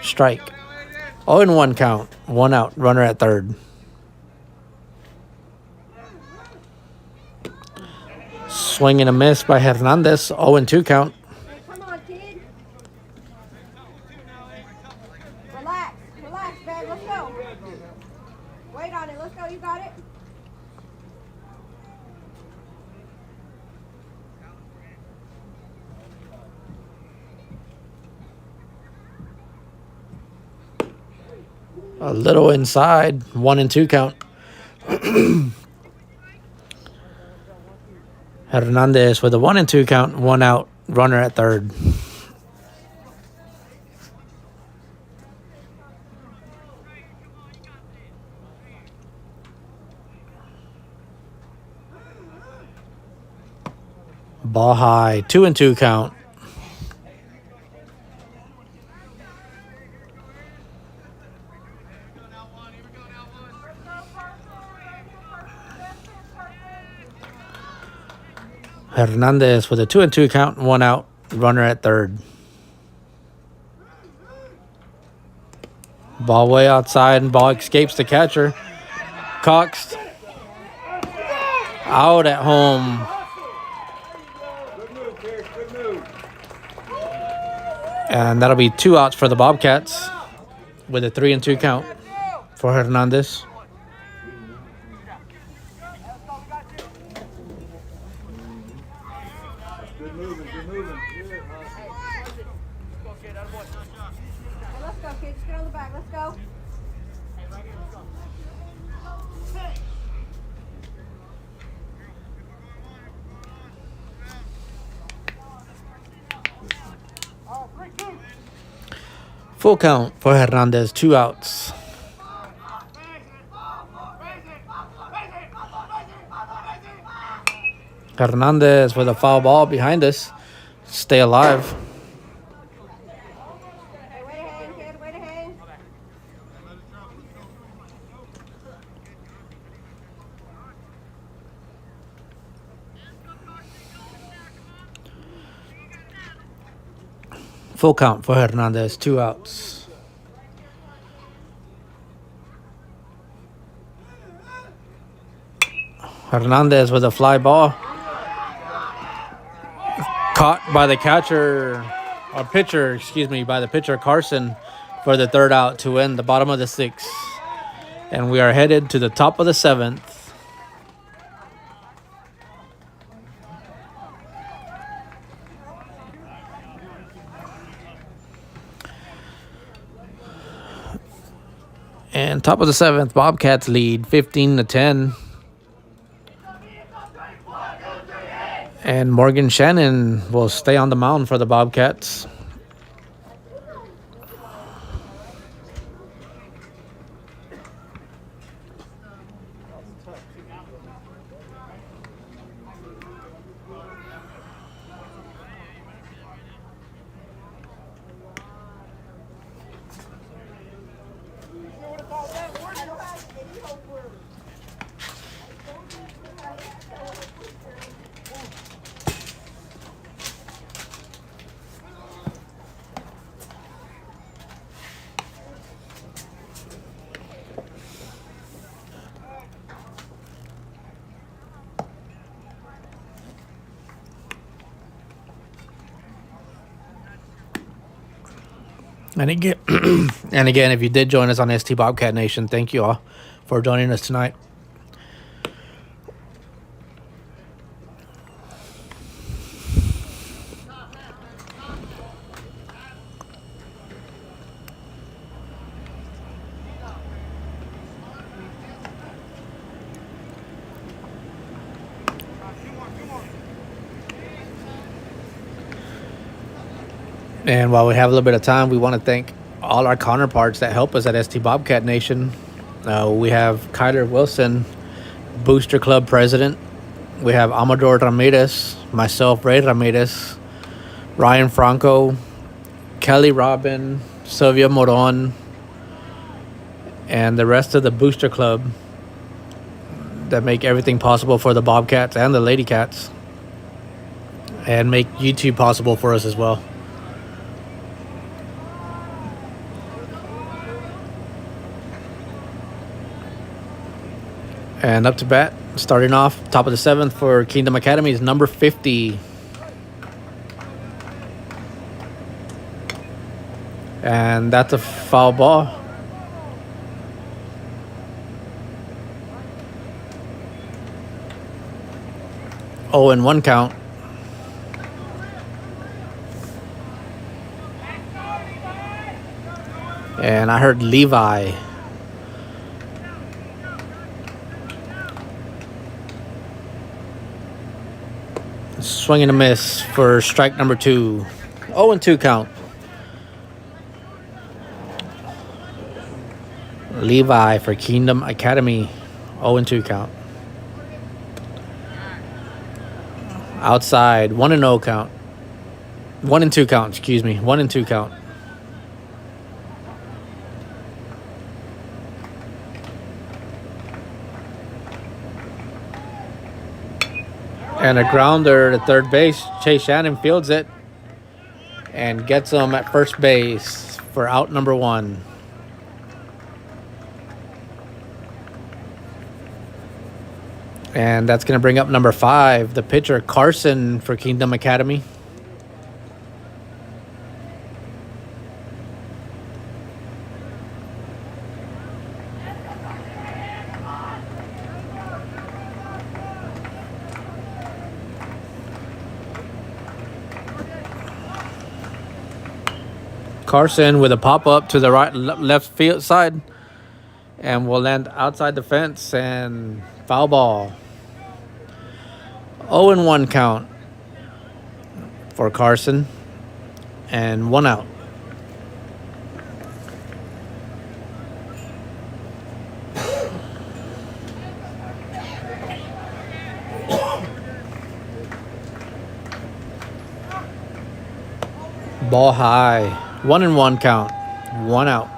Strike. 0-1 count. 1 out. Runner at third. Swing and a miss by Hernandez. 0-2 count. Hey, come on, kid. Relax, relax, man, let's go. Wait on it, let's go, you got it. A little inside. 1-2 count. Hernandez with a 1-2 count. 1 out. Runner at third. Ball high. 2-2 count. Hernandez with a 2-2 count, 1 out, runner at third. Ball way outside and ball escapes the catcher. Cox out at home. Good move, Terry. Good move. And that'll be 2 outs for the Bobcats with a 3-2 count for Hernandez. Good moving. Good moving. Good. Hey, let's go, kid, just get on the back, let's go. Full count for Hernandez, 2 outs. Hernandez with a foul ball behind us. Stay alive. Hey, way to hang, kid, way to hang. Full count for Hernandez, 2 outs. Hernandez with a fly ball. Caught by the catcher, or pitcher, by the pitcher Carson for the 3rd out to end the bottom of the 6th. And we are headed to the top of the 7th. And top of the 7th, Bobcats lead 15-10. And Morgan Shannon will stay on the mound for the Bobcats. And again, if you did join us on ST Bobcat Nation, thank you all for joining us tonight. And while we have a little bit of time, we want to thank all our counterparts that help us at ST Bobcat Nation. We have Kyler Wilson, Booster Club president. We have Amador Ramirez, myself, Ray Ramirez, Ryan Franco, Kelly Robin, Sylvia Moron, and the rest of the Booster Club that make everything possible for the Bobcats and the Lady Cats, and make YouTube possible for us as well. And up to bat, starting off top of the 7th for Kingdom Academy is number 50. And that's a foul ball. Oh, and 1 count. And I heard Levi. Swing and a miss for strike number 2. 0-2 count. Levi for Kingdom Academy. 0-2 count. Outside. 1-0 count. 1-2 count. Excuse me. 1-2 count. And a grounder to third base. Chase Shannon fields it and gets him at first base for out number 1. And that's going to bring up number 5, the pitcher Carson for Kingdom Academy. Carson with a pop-up to the left field side, and will land outside the fence and foul ball. 0-1 count for Carson, and 1 out. Ball high. 1-1 count. 1 out.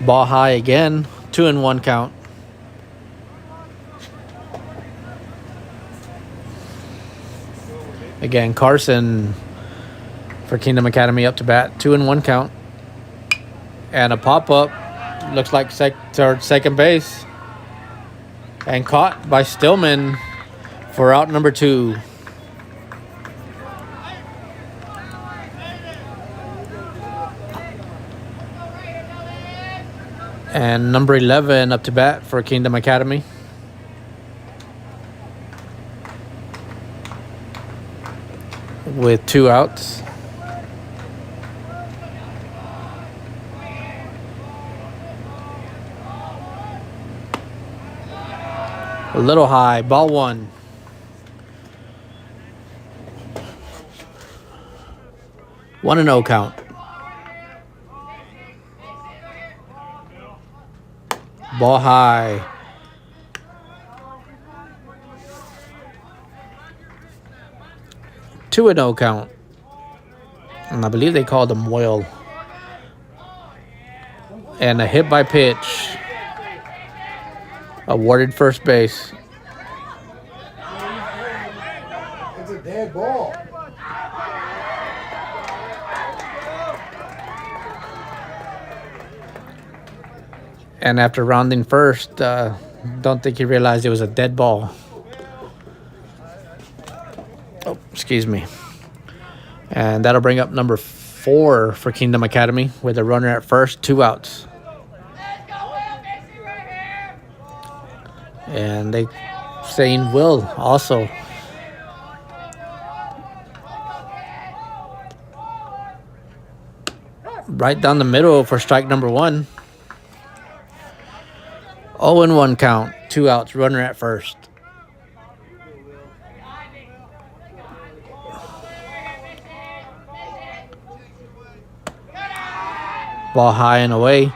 Ball high again. 2-1 count. Again, Carson for Kingdom Academy up to bat. 2-1 count. And a pop-up. Looks like second base. And caught by Stillman for out number 2. And number 11 up to bat for Kingdom Academy. With 2 outs. A little high. Ball 1. One and 0 count. Ball high. Two and 0 count. And I believe they called him Moyle. And a hit by pitch. Awarded first base. It's a dead ball. And after rounding first, don't think he realized it was a dead ball. Oh, excuse me. And that'll bring up number 4 for Kingdom Academy with a runner at first, 2 outs. And they saying Will also. Right down the middle for strike number 1. 0-1 count, 2 outs, runner at first. Ball high and away.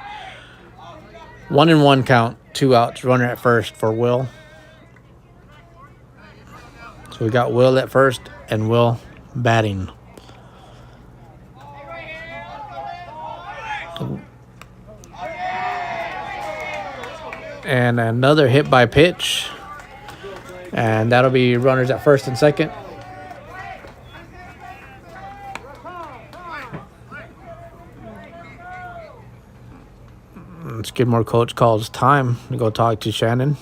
1-1 count. 2 outs. Runner at first for Will. So we got Will at first and Will batting. And another hit by pitch. And that'll be runners at first and second. Skidmore coach calls time to go talk to Shannon.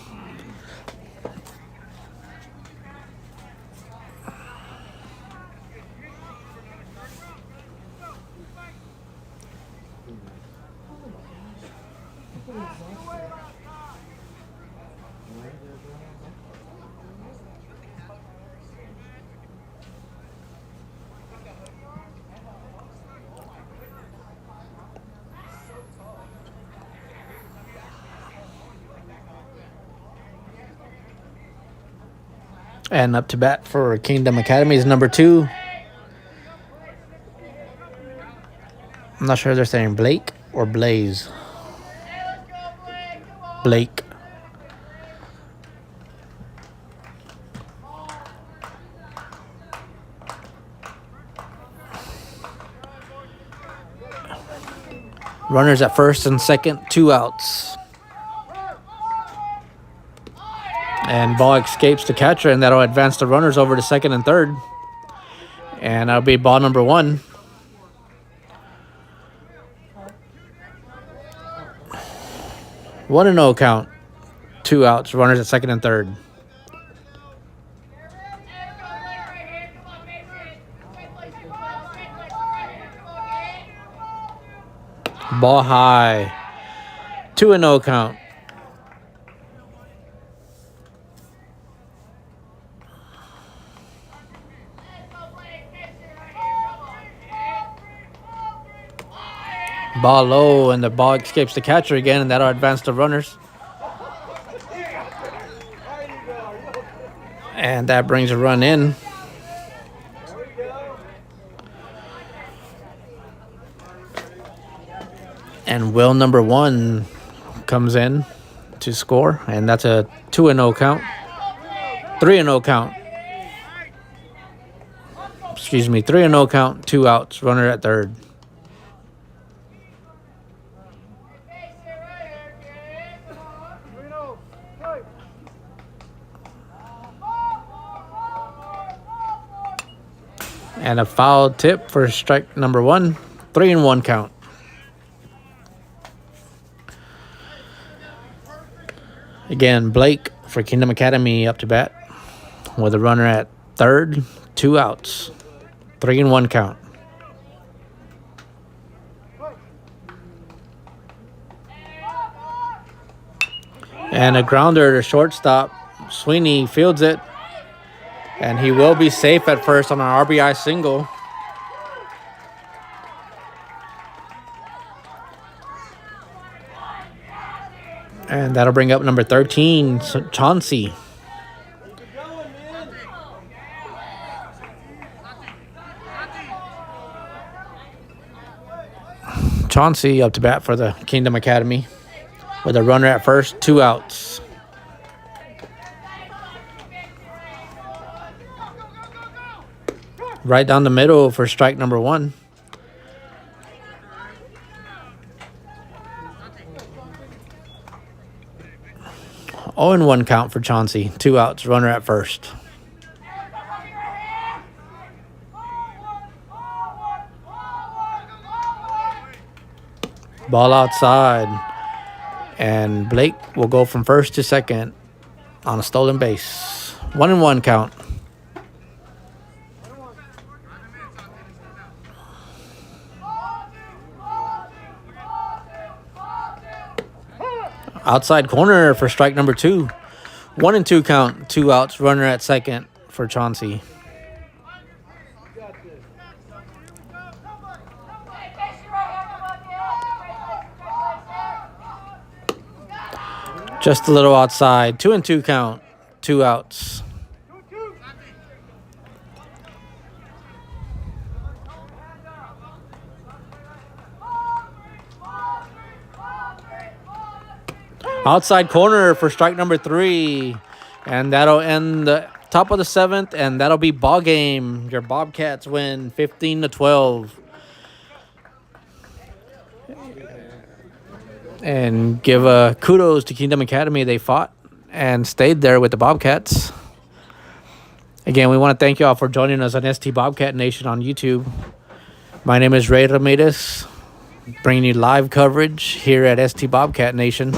And up to bat for Kingdom Academy is number 2. I'm not sure if they're saying Blake or Blaze. Blake. Runners at first and second, 2 outs. And ball escapes the catcher, and that'll advance the runners over to second and third. And that'll be ball number 1. One and 0 count. 2 outs. Runners at second and third. Ball high. 2-0 count. Ball low, and the ball escapes the catcher again, and that'll advance the runners. And that brings a run in. And Will number 1 comes in to score, and that's a 2-0 count. 3-0 count. Excuse me, 3-0 count, 2 outs, runner at third. And a foul tip for strike number 1. 3-1 count. Again, Blake for Kingdom Academy up to bat with a runner at third, 2 outs. 3-1 count. And a grounder to shortstop. Sweeney fields it. And he will be safe at first on an RBI single. And that'll bring up number 13, Chauncey. Chauncey up to bat for the Kingdom Academy with a runner at first, 2 outs. Right down the middle for strike number 1. Oh, and 1 count for Chauncey. 2 outs, runner at first. Ball outside. And Blake will go from first to second on a stolen base. 1-1 count. Outside corner for strike number 2. 1-2 count, 2 outs, runner at second for Chauncey. Just a little outside, 2-2 count, 2 outs. Outside corner for strike number 3. And that'll end the top of the 7th. And that'll be ball game. Your Bobcats win 15-12. And give kudos to Kingdom Academy. They fought and stayed there with the Bobcats. Again, we want to thank you all for joining us on ST Bobcat Nation on YouTube. My name is Ray Ramirez, bringing you live coverage here at ST Bobcat Nation.